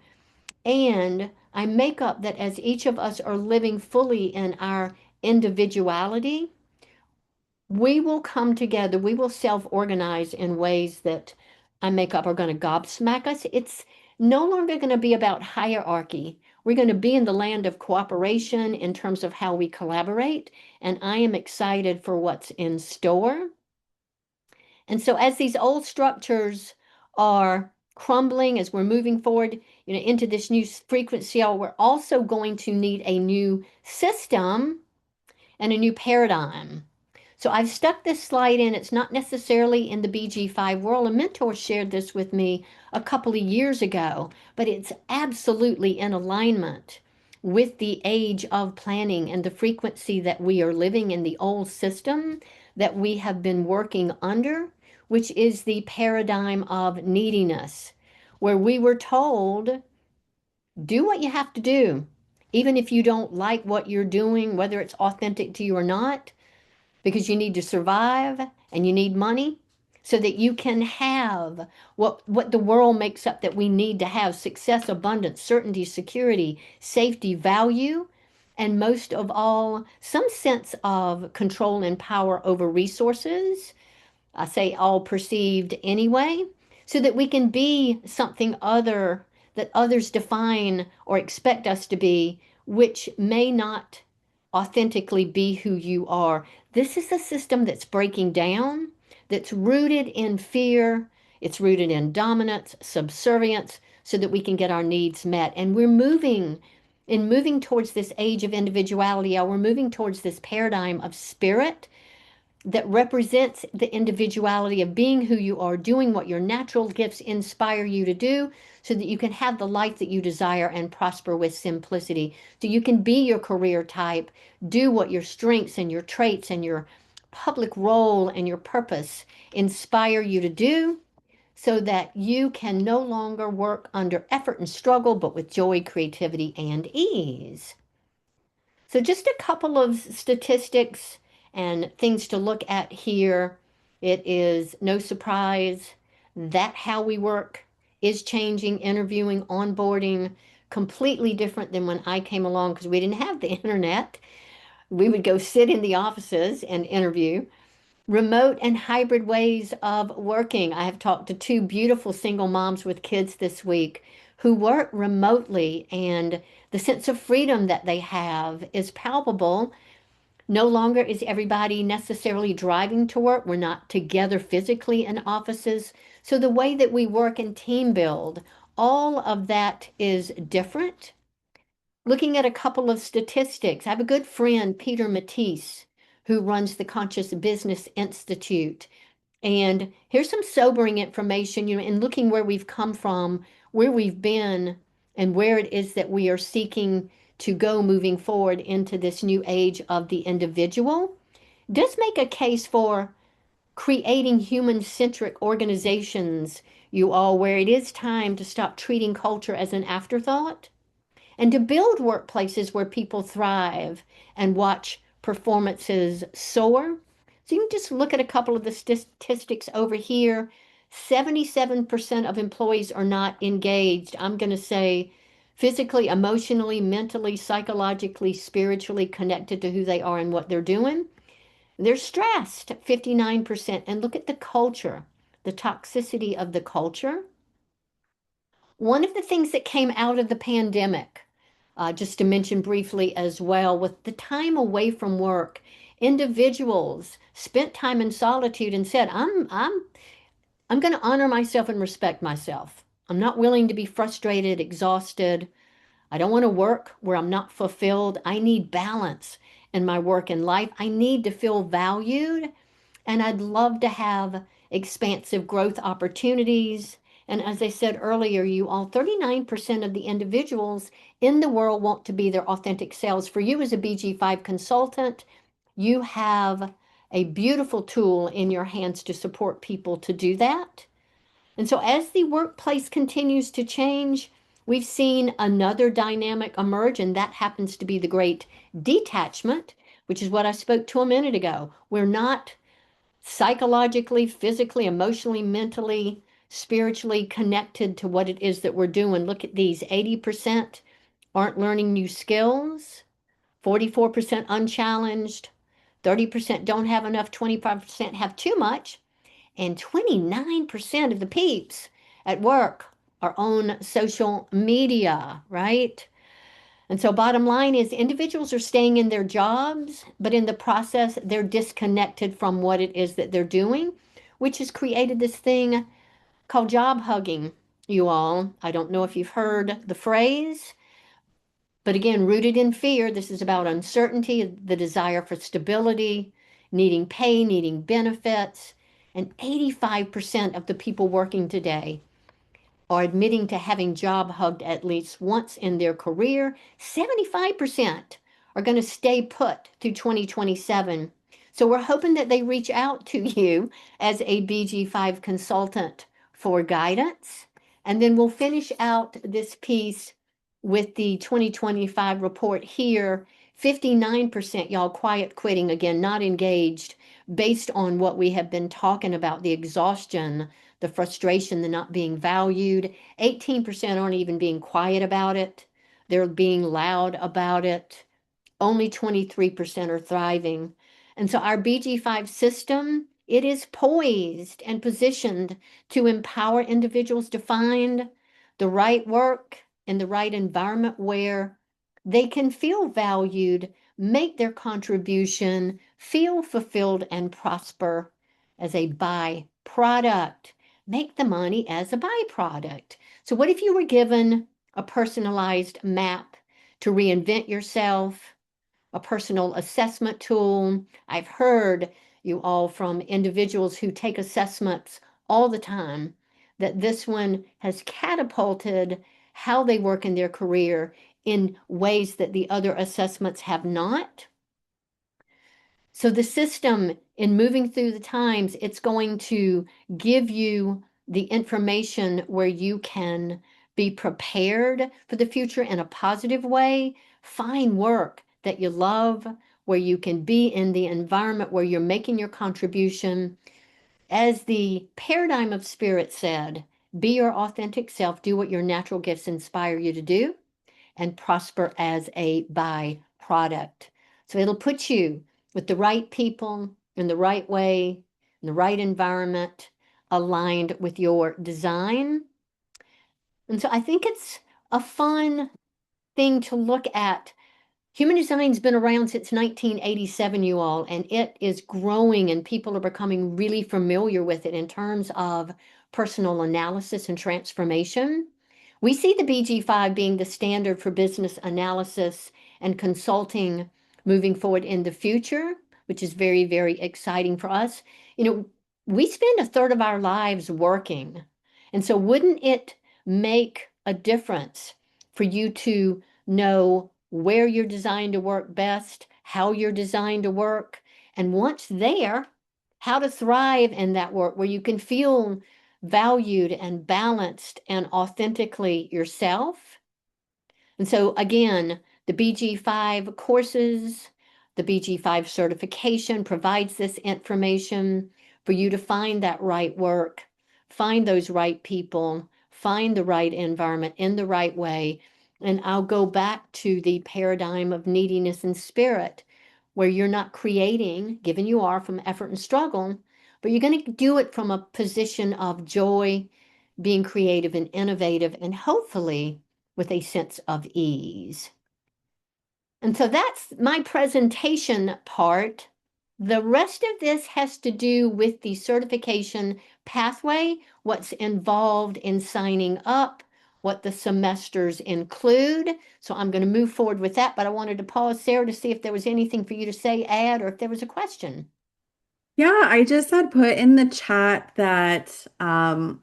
And I make up that as each of us are living fully in our individuality, we will come together, we will self-organize in ways that I make up are going to gobsmack us. It's no longer going to be about hierarchy. We're going to be in the land of cooperation in terms of how we collaborate, and I am excited for what's in store. And so as these old structures are crumbling, as we're moving forward, into this new frequency, we're also going to need a new system and a new paradigm. So I've stuck this slide in. It's not necessarily in the BG5 world. A mentor shared this with me a couple of years ago, but it's absolutely in alignment with the age of planning and the frequency that we are living in, the old system that we have been working under, which is the paradigm of neediness, where we were told, do what you have to do, even if you don't like what you're doing, whether it's authentic to you or not, because you need to survive and you need money so that you can have what the world makes up that we need to have: success, abundance, certainty, security, safety, value, and most of all, some sense of control and power over resources. I say all perceived anyway, so that we can be something other that others define or expect us to be, which may not authentically be who you are. This is a system that's breaking down, that's rooted in fear, it's rooted in dominance, subservience, so that we can get our needs met. And we're moving towards this age of individuality, we're moving towards this paradigm of spirit that represents the individuality of being who you are, doing what your natural gifts inspire you to do, so that you can have the life that you desire and prosper with simplicity. So you can be your career type, do what your strengths and your traits and your public role and your purpose inspire you to do, so that you can no longer work under effort and struggle, but with joy, creativity, and ease. So just a couple of statistics and things to look at here. It is no surprise that how we work is changing, interviewing, onboarding, completely different than when I came along because we didn't have the internet. We would go sit in the offices and interview. Remote and hybrid ways of working. I have talked to two beautiful single moms with kids this week who work remotely, and the sense of freedom that they have is palpable. No longer is everybody necessarily driving to work. We're not together physically in offices. So the way that we work and team build, all of that is different. Looking at a couple of statistics, I have a good friend, Peter Matisse, who runs the Conscious Business Institute. And here's some sobering information, in looking where we've come from, where we've been, and where it is that we are seeking to go moving forward into this new age of the individual. Does make a case for creating human-centric organizations, you all, where it is time to stop treating culture as an afterthought and to build workplaces where people thrive and watch performances soar. So you can just look at a couple of the statistics over here. 77% of employees are not engaged. I'm going to say physically, emotionally, mentally, psychologically, spiritually connected to who they are and what they're doing. They're stressed, 59%. And look at the culture, the toxicity of the culture. One of the things that came out of the pandemic, just to mention briefly as well, with the time away from work, individuals spent time in solitude and said, I'm going to honor myself and respect myself. I'm not willing to be frustrated, exhausted. I don't want to work where I'm not fulfilled. I need balance in my work and life. I need to feel valued, and I'd love to have expansive growth opportunities. And as I said earlier, you all, 39% of the individuals in the world want to be their authentic selves. For you as a BG5 consultant, you have a beautiful tool in your hands to support people to do that. And so as the workplace continues to change, we've seen another dynamic emerge, and that happens to be the great detachment, which is what I spoke to a minute ago. We're not psychologically, physically, emotionally, mentally, spiritually connected to what it is that we're doing. Look at these: 80% aren't learning new skills, 44% unchallenged, 30% don't have enough, 25% have too much, and 29% of the peeps at work are on social media, right? And so, bottom line is, individuals are staying in their jobs, but in the process, they're disconnected from what it is that they're doing, which has created this thing called job hugging, you all. I don't know if you've heard the phrase, but again, rooted in fear. This is about uncertainty, the desire for stability, needing pay, needing benefits. And 85% of the people working today are admitting to having job hugged at least once in their career. 75% are going to stay put through 2027. So we're hoping that they reach out to you as a BG5 consultant for guidance. And then we'll finish out this piece with the 2025 report here. 59%, y'all, quiet quitting, again, not engaged, based on what we have been talking about, the exhaustion, the frustration, the not being valued. 18% aren't even being quiet about it. They're being loud about it. Only 23% are thriving. And so our BG5 system, it is poised and positioned to empower individuals to find the right work in the right environment where they can feel valued, make their contribution, feel fulfilled, and prosper as a byproduct. Make the money as a byproduct. So, what if you were given a personalized map to reinvent yourself, a personal assessment tool? I've heard, you all, from individuals who take assessments all the time, that this one has catapulted how they work in their career in ways that the other assessments have not. So the system, in moving through the times, it's going to give you the information where you can be prepared for the future in a positive way. Find work that you love, where you can be in the environment where you're making your contribution. As the paradigm of spirit said, be your authentic self, do what your natural gifts inspire you to do, and prosper as a byproduct. So it'll put you with the right people in the right way, in the right environment, aligned with your design. And so I think it's a fun thing to look at. Human design's been around since 1987, you all, and it is growing, and people are becoming really familiar with it in terms of personal analysis and transformation. We see the BG5 being the standard for business analysis and consulting moving forward in the future, which is very, very exciting for us. You know, we spend a third of our lives working. And so wouldn't it make a difference for you to know where you're designed to work best, how you're designed to work, and once there, how to thrive in that work where you can feel valued and balanced and authentically yourself? And so again, the BG5 courses, the BG5 certification provides this information for you to find that right work, find those right people, find the right environment in the right way. And I'll go back to the paradigm of neediness and spirit, where you're not creating, given you are, from effort and struggle, but you're going to do it from a position of joy, being creative and innovative, and hopefully with a sense of ease. And so that's my presentation part. The rest of this has to do with the certification pathway, what's involved in signing up, what the semesters include. So I'm going to move forward with that, but I wanted to pause, Sarah, to see if there was anything for you to say, add, or if there was a question. Yeah, I just had put in the chat that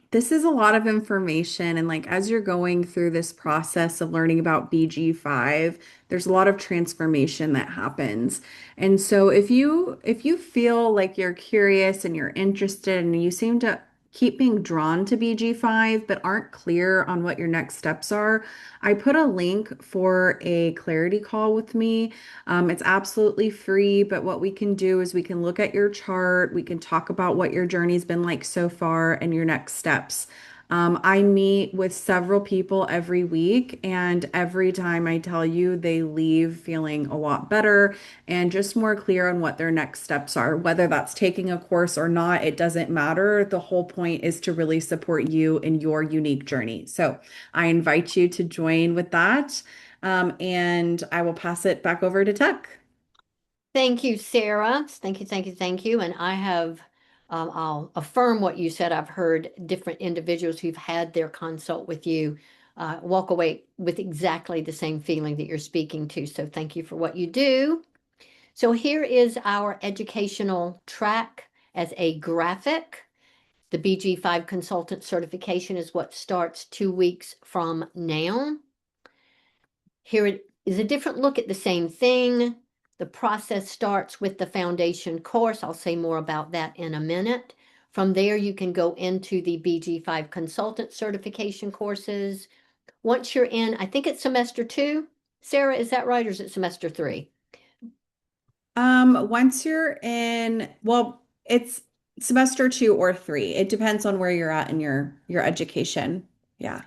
this is a lot of information. And like as you're going through this process of learning about BG5, there's a lot of transformation that happens. And so if you feel like you're curious and you're interested and you seem to keep being drawn to BG5 but aren't clear on what your next steps are, I put a link for a clarity call with me. It's absolutely free, but what we can do is we can look at your chart, we can talk about what your journey's been like so far and your next steps. I meet with several people every week, and every time I tell you, they leave feeling a lot better and just more clear on what their next steps are. Whether that's taking a course or not, it doesn't matter. The whole point is to really support you in your unique journey. So I invite you to join with that. And I will pass it back over to Tuck. Thank you, Sarah. Thank you, thank you, thank you. And I'll affirm what you said. I've heard different individuals who've had their consult with you walk away with exactly the same feeling that you're speaking to. So thank you for what you do. So here is our educational track as a graphic. The BG5 Consultant Certification is what starts 2 weeks from now. Here it is a different look at the same thing. The process starts with the foundation course. I'll say more about that in a minute. From there, you can go into the BG5 Consultant Certification courses. Once you're in, I think it's semester 2. Sarah, is that right, or is it semester 3? Once you're in, well, it's semester 2 or 3. It depends on where you're at in your education. Yeah.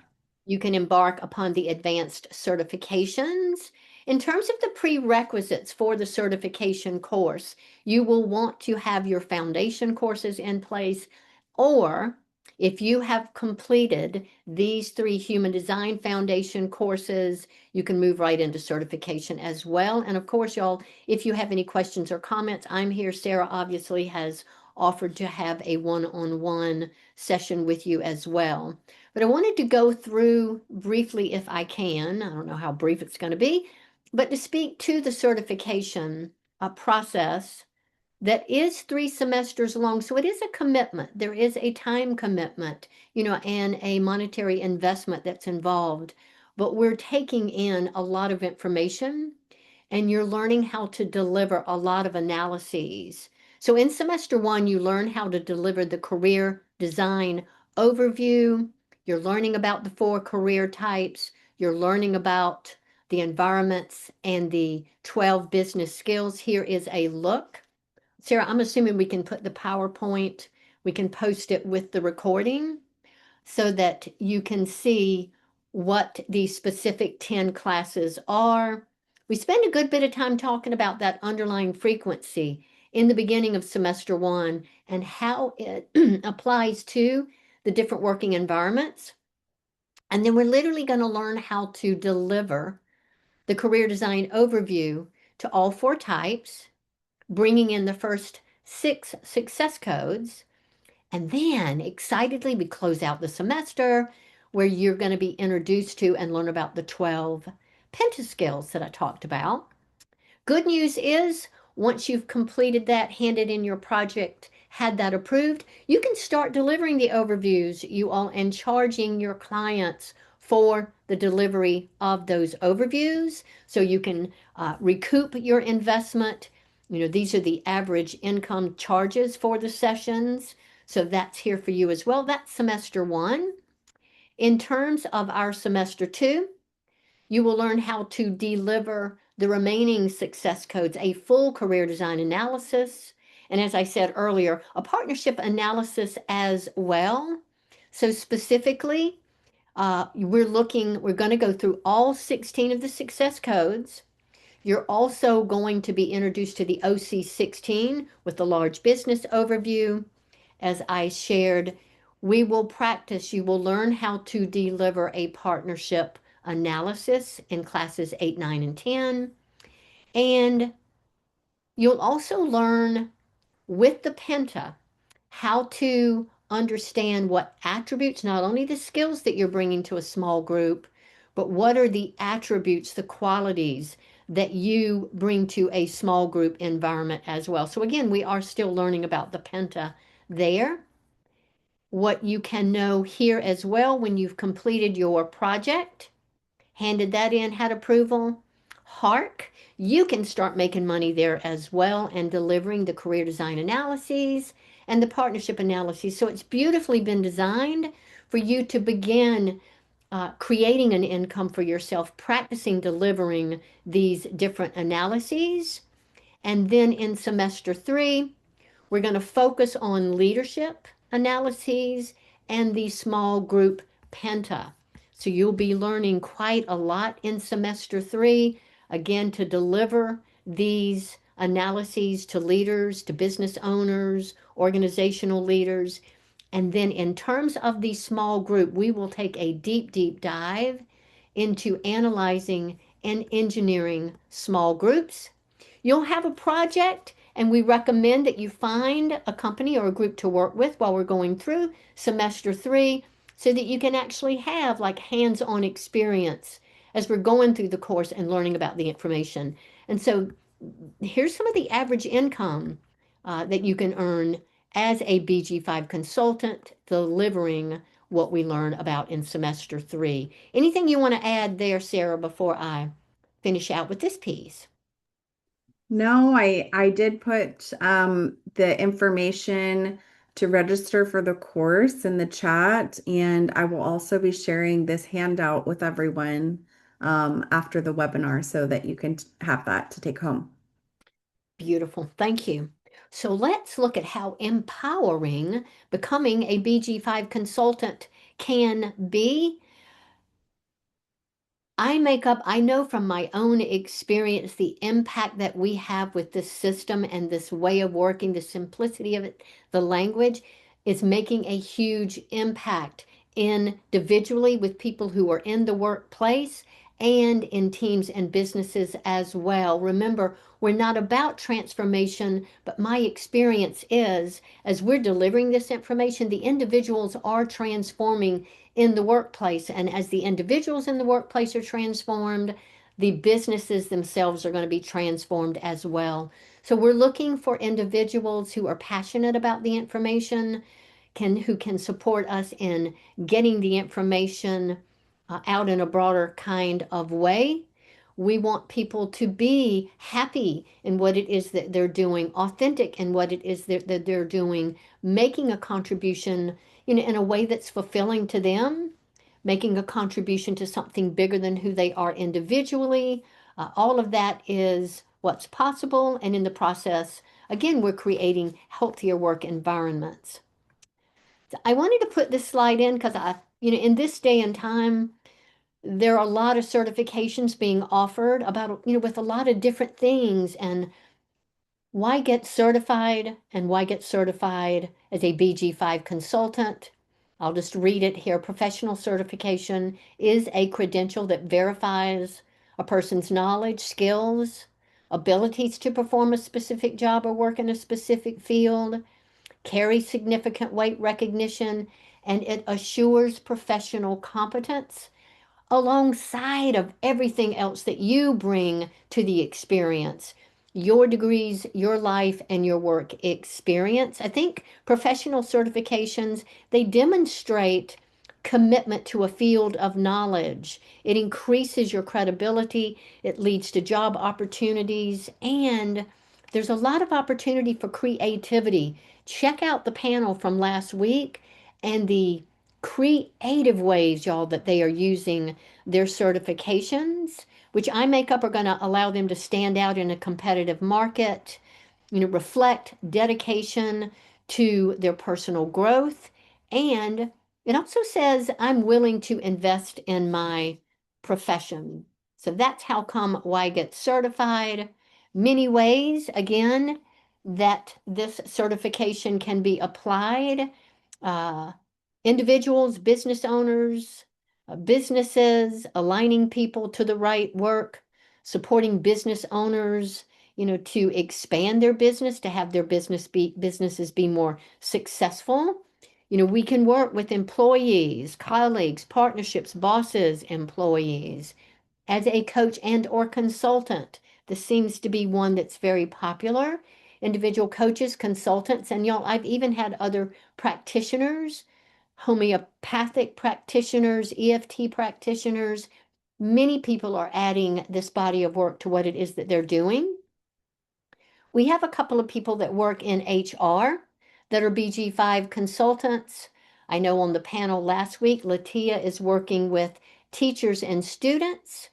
You can embark upon the advanced certifications. In terms of the prerequisites for the certification course, you will want to have your foundation courses in place, or if you have completed these 3 human design foundation courses, you can move right into certification as well. And of course, y'all, if you have any questions or comments, I'm here. Sarah obviously has offered to have a one-on-one session with you as well. But I wanted to go through briefly, if I can, I don't know how brief it's going to be, but to speak to the certification process that is 3 semesters long. So it is a commitment. There is a time commitment, and a monetary investment that's involved. But we're taking in a lot of information, and you're learning how to deliver a lot of analyses. So in semester 1, you learn how to deliver the career design overview. You're learning about the 4 career types. You're learning about the environments and the 12 business skills. Here is a look. Sarah, I'm assuming we can put the PowerPoint, we can post it with the recording so that you can see what the specific 10 classes are. We spend a good bit of time talking about that underlying frequency in the beginning of semester 1 and how it applies to the different working environments. And then we're literally going to learn how to deliver the career design overview to all 4 types, bringing in the first 6 success codes. And then excitedly, we close out the semester where you're going to be introduced to and learn about the 12 Penta skills that I talked about. Good news is, once you've completed that, handed in your project, had that approved, you can start delivering the overviews, you all, and charging your clients for the delivery of those overviews. So you can recoup your investment. These are the average income charges for the sessions. So that's here for you as well. That's semester 1. In terms of our semester 2, you will learn how to deliver the remaining success codes, a full career design analysis, and as I said earlier, a partnership analysis as well. So specifically, we're going to go through all 16 of the success codes. You're also going to be introduced to the OC16 with the large business overview. As I shared, we will practice, you will learn how to deliver a partnership analysis in classes 8, 9, and 10. And you'll also learn with the Penta how to understand what attributes, not only the skills that you're bringing to a small group, but what are the attributes, the qualities that you bring to a small group environment as well. So again, we are still learning about the Penta there. What you can know here as well when you've completed your project, handed that in, had approval, Hark, you can start making money there as well and delivering the career design analyses and the partnership analyses. So it's beautifully been designed for you to begin creating an income for yourself, practicing delivering these different analyses. And then in semester 3, we're going to focus on leadership analyses and the small group Penta. So you'll be learning quite a lot in semester 3, again, to deliver these analyses to leaders, to business owners, organizational leaders. And then in terms of the small group, we will take a deep, deep dive into analyzing and engineering small groups. You'll have a project, and we recommend that you find a company or a group to work with while we're going through semester 3 so that you can actually have like hands-on experience as we're going through the course and learning about the information. And so here's some of the average income that you can earn as a BG5 consultant delivering what we learn about in semester 3. Anything you want to add there, Sarah, before I finish out with this piece? No, I did put the information to register for the course in the chat, and I will also be sharing this handout with everyone after the webinar so that you can have that to take home. Beautiful. Thank you. So let's look at how empowering becoming a BG5 consultant can be. I know from my own experience the impact that we have with this system and this way of working, the simplicity of it, the language is making a huge impact individually with people who are in the workplace and in teams and businesses as well. Remember, we're not about transformation, but my experience is as we're delivering this information, the individuals are transforming in the workplace. And as the individuals in the workplace are transformed, the businesses themselves are going to be transformed as well. So we're looking for individuals who are passionate about the information, who can support us in getting the information out in a broader kind of way. We want people to be happy in what it is that they're doing, authentic in what it is that they're doing, making a contribution, in a way that's fulfilling to them, making a contribution to something bigger than who they are individually. All of that is what's possible. And in the process, again, we're creating healthier work environments. So I wanted to put this slide in because in this day and time, there are a lot of certifications being offered about, with a lot of different things. And why get certified and why get certified as a BG5 consultant? I'll just read it here. Professional certification is a credential that verifies a person's knowledge, skills, abilities to perform a specific job or work in a specific field, carries significant weight recognition, and it assures professional competence alongside of everything else that you bring to the experience, your degrees, your life, and your work experience. I think professional certifications, they demonstrate commitment to a field of knowledge. It increases your credibility, it leads to job opportunities, and there's a lot of opportunity for creativity. Check out the panel from last week and the creative ways, y'all, that they are using their certifications, which I make up are going to allow them to stand out in a competitive market, reflect dedication to their personal growth. And it also says, I'm willing to invest in my profession. So that's how come why get certified. Many ways, again, that this certification can be applied. Uh, Individuals, business owners, businesses, aligning people to the right work, supporting business owners, to expand their business, to have their businesses be more successful. We can work with employees, colleagues, partnerships, bosses, employees as a coach and or consultant. This seems to be one that's very popular. Individual coaches, consultants, and y'all, I've even had other practitioners, homeopathic practitioners, EFT practitioners. Many people are adding this body of work to what it is that they're doing. We have a couple of people that work in HR that are BG5 consultants. I know on the panel last week, Latia is working with teachers and students,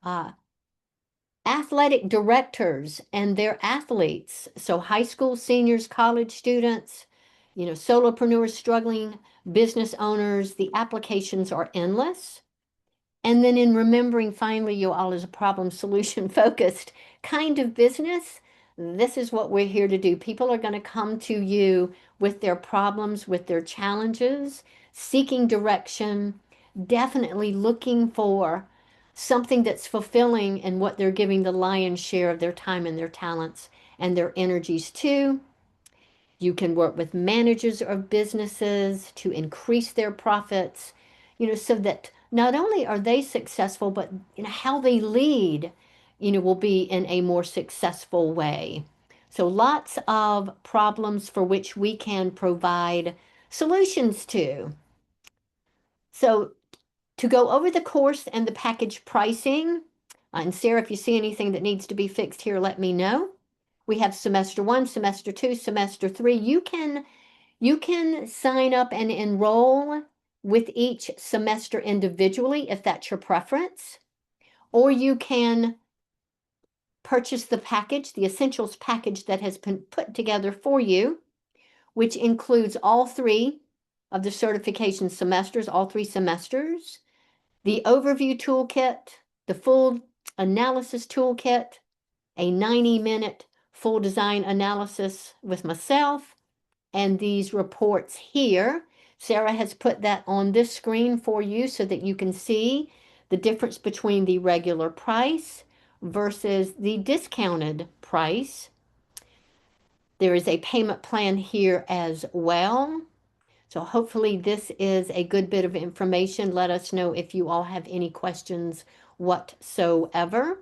uh, athletic directors and their athletes. So high school seniors, college students, solopreneurs struggling, business owners, the applications are endless. And then in remembering finally you all as a problem solution focused kind of business, this is what we're here to do. People are going to come to you with their problems, with their challenges, seeking direction, definitely looking for something that's fulfilling in what they're giving the lion's share of their time and their talents and their energies to. You can work with managers of businesses to increase their profits, so that not only are they successful, but how they lead, will be in a more successful way. So lots of problems for which we can provide solutions to. So to go over the course and the package pricing, and Sarah, if you see anything that needs to be fixed here, let me know. We have semester 1, semester 2, semester 3. You can sign up and enroll with each semester individually if that's your preference, or you can purchase the package, the essentials package that has been put together for you, which includes all 3 of the certification semesters, all 3 semesters, the overview toolkit, the full analysis toolkit, a 90-minute full design analysis with myself, and these reports here. Sarah has put that on this screen for you so that you can see the difference between the regular price versus the discounted price. There is a payment plan here as well. So hopefully this is a good bit of information. Let us know if you all have any questions whatsoever.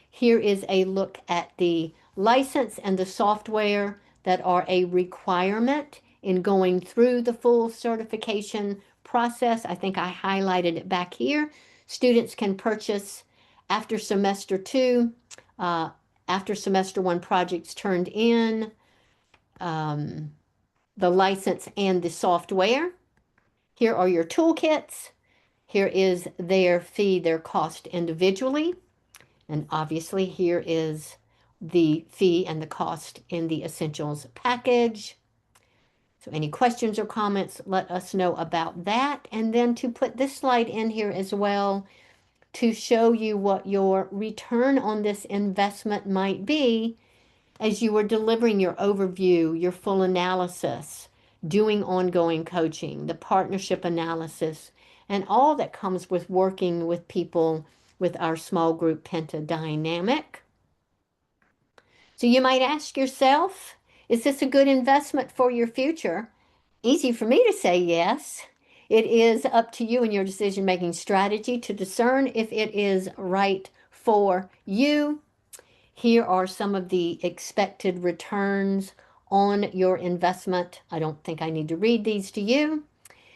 Here is a look at the license and the software that are a requirement in going through the full certification process. I think I highlighted it back here. Students can purchase after semester 2, uh, after semester 1 projects turned in, um, the license and the software. Here are your toolkits. Here is their fee, their cost individually. And obviously here is the fee and the cost in the essentials package. So any questions or comments, let us know about that. And then to put this slide in here as well to show you what your return on this investment might be as you are delivering your overview, your full analysis, doing ongoing coaching, the partnership analysis, and all that comes with working with people with our small group Penta dynamic. So you might ask yourself, is this a good investment for your future? Easy for me to say yes. It is up to you and your decision-making strategy to discern if it is right for you. Here are some of the expected returns on your investment. I don't think I need to read these to you.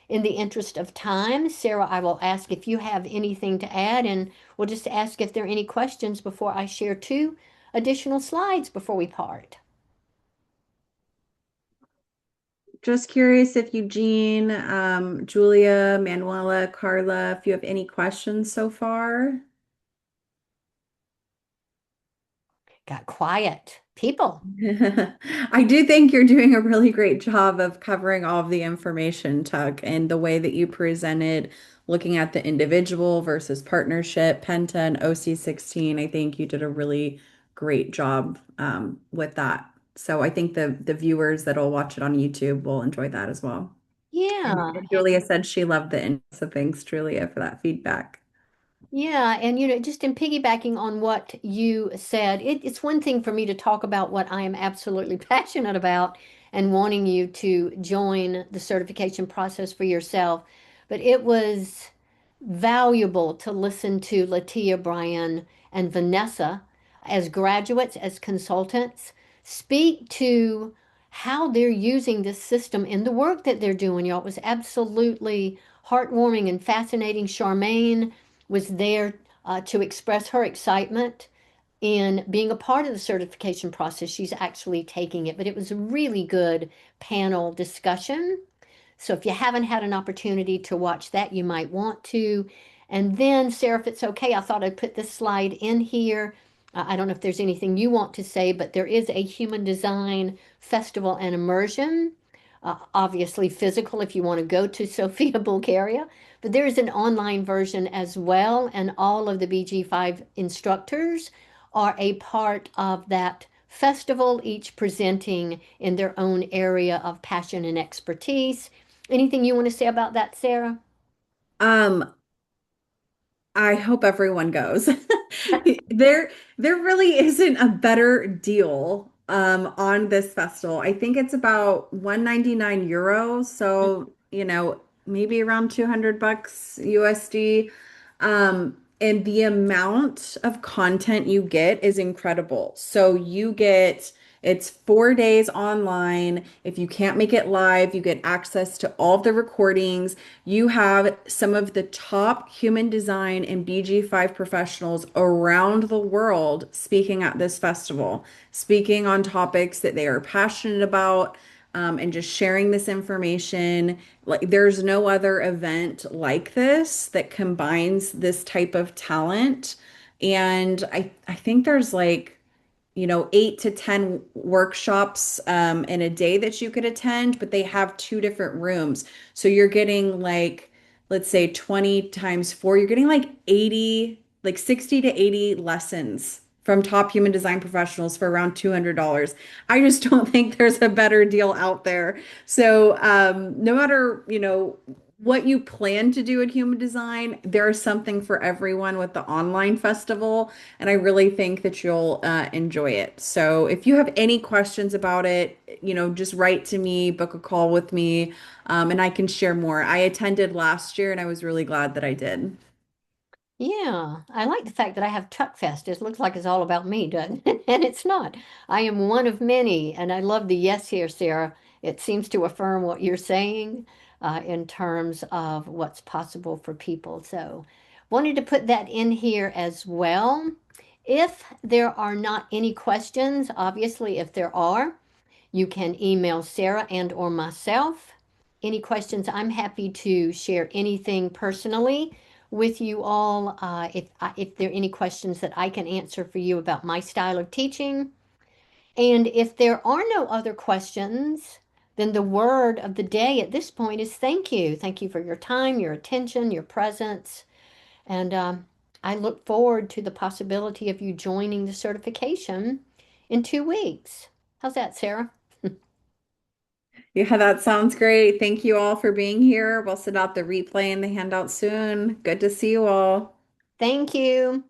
In the interest of time, Sarah, I will ask if you have anything to add, and we'll just ask if there are any questions before I share 2 additional slides before we part. Just curious if Eugene, Julia, Manuela, Carla, if you have any questions so far. Got quiet people. I do think you're doing a really great job of covering all of the information, Tuck, and the way that you presented, looking at the individual versus partnership, Penta and OC16. I think you did a really great job with that. So I think the viewers that'll watch it on YouTube will enjoy that as well. Yeah, And Julia said she loved so thanks, Julia, for that feedback. yeah, and just in piggybacking on what you said, it's one thing for me to talk about what I am absolutely passionate about, and wanting you to join the certification process for yourself. But it was valuable to listen to Latia, Brian, and Vanessa as graduates, as consultants, speak to how they're using this system in the work that they're doing, y'all. It was absolutely heartwarming and fascinating. Charmaine was there to express her excitement in being a part of the certification process. She's actually taking it, but it was a really good panel discussion. So if you haven't had an opportunity to watch that, you might want to. And then, Sarah, if it's okay, I thought I'd put this slide in here. I don't know if there's anything you want to say, but there is a human design festival and immersion. Obviously physical if you want to go to Sofia, Bulgaria, but there is an online version as well, and all of the BG5 instructors are a part of that festival, each presenting in their own area of passion and expertise. Anything you want to say about that, Sarah? Um, I hope everyone goes. There really isn't a better deal on this festival. I think it's about 199 euros, so maybe around 200 bucks USD. And the amount of content you get is incredible. So it's 4 days online. If you can't make it live, you get access to all of the recordings. You have some of the top human design and BG5 professionals around the world speaking at this festival, speaking on topics that they are passionate about, and just sharing this information. Like, there's no other event like this that combines this type of talent. And I think there's like 8 to 10 workshops in a day that you could attend, but they have two different rooms. So you're getting like, let's say 20 times four, you're getting like 80, like 60 to 80 lessons from top human design professionals for around $200. I just don't think there's a better deal out there. So no matter, what you plan to do at human design, there's something for everyone with the online festival. And I really think that you'll enjoy it. So if you have any questions about it, just write to me, book a call with me, and I can share more. I attended last year and I was really glad that I did. Yeah, I like the fact that I have Tuck Fest. It looks like it's all about me, doesn't it? And it's not. I am one of many, and I love the yes here, Sarah. It seems to affirm what you're saying in terms of what's possible for people. So, wanted to put that in here as well. If there are not any questions, obviously, if there are, you can email Sarah and or myself. Any questions, I'm happy to share anything personally with you all. If there are any questions that I can answer for you about my style of teaching. And if there are no other questions, then the word of the day at this point is thank you. Thank you for your time, your attention, your presence. And I look forward to the possibility of you joining the certification in 2 weeks. How's that, Sarah? Yeah, that sounds great. Thank you all for being here. We'll send out the replay and the handout soon. Good to see you all. Thank you.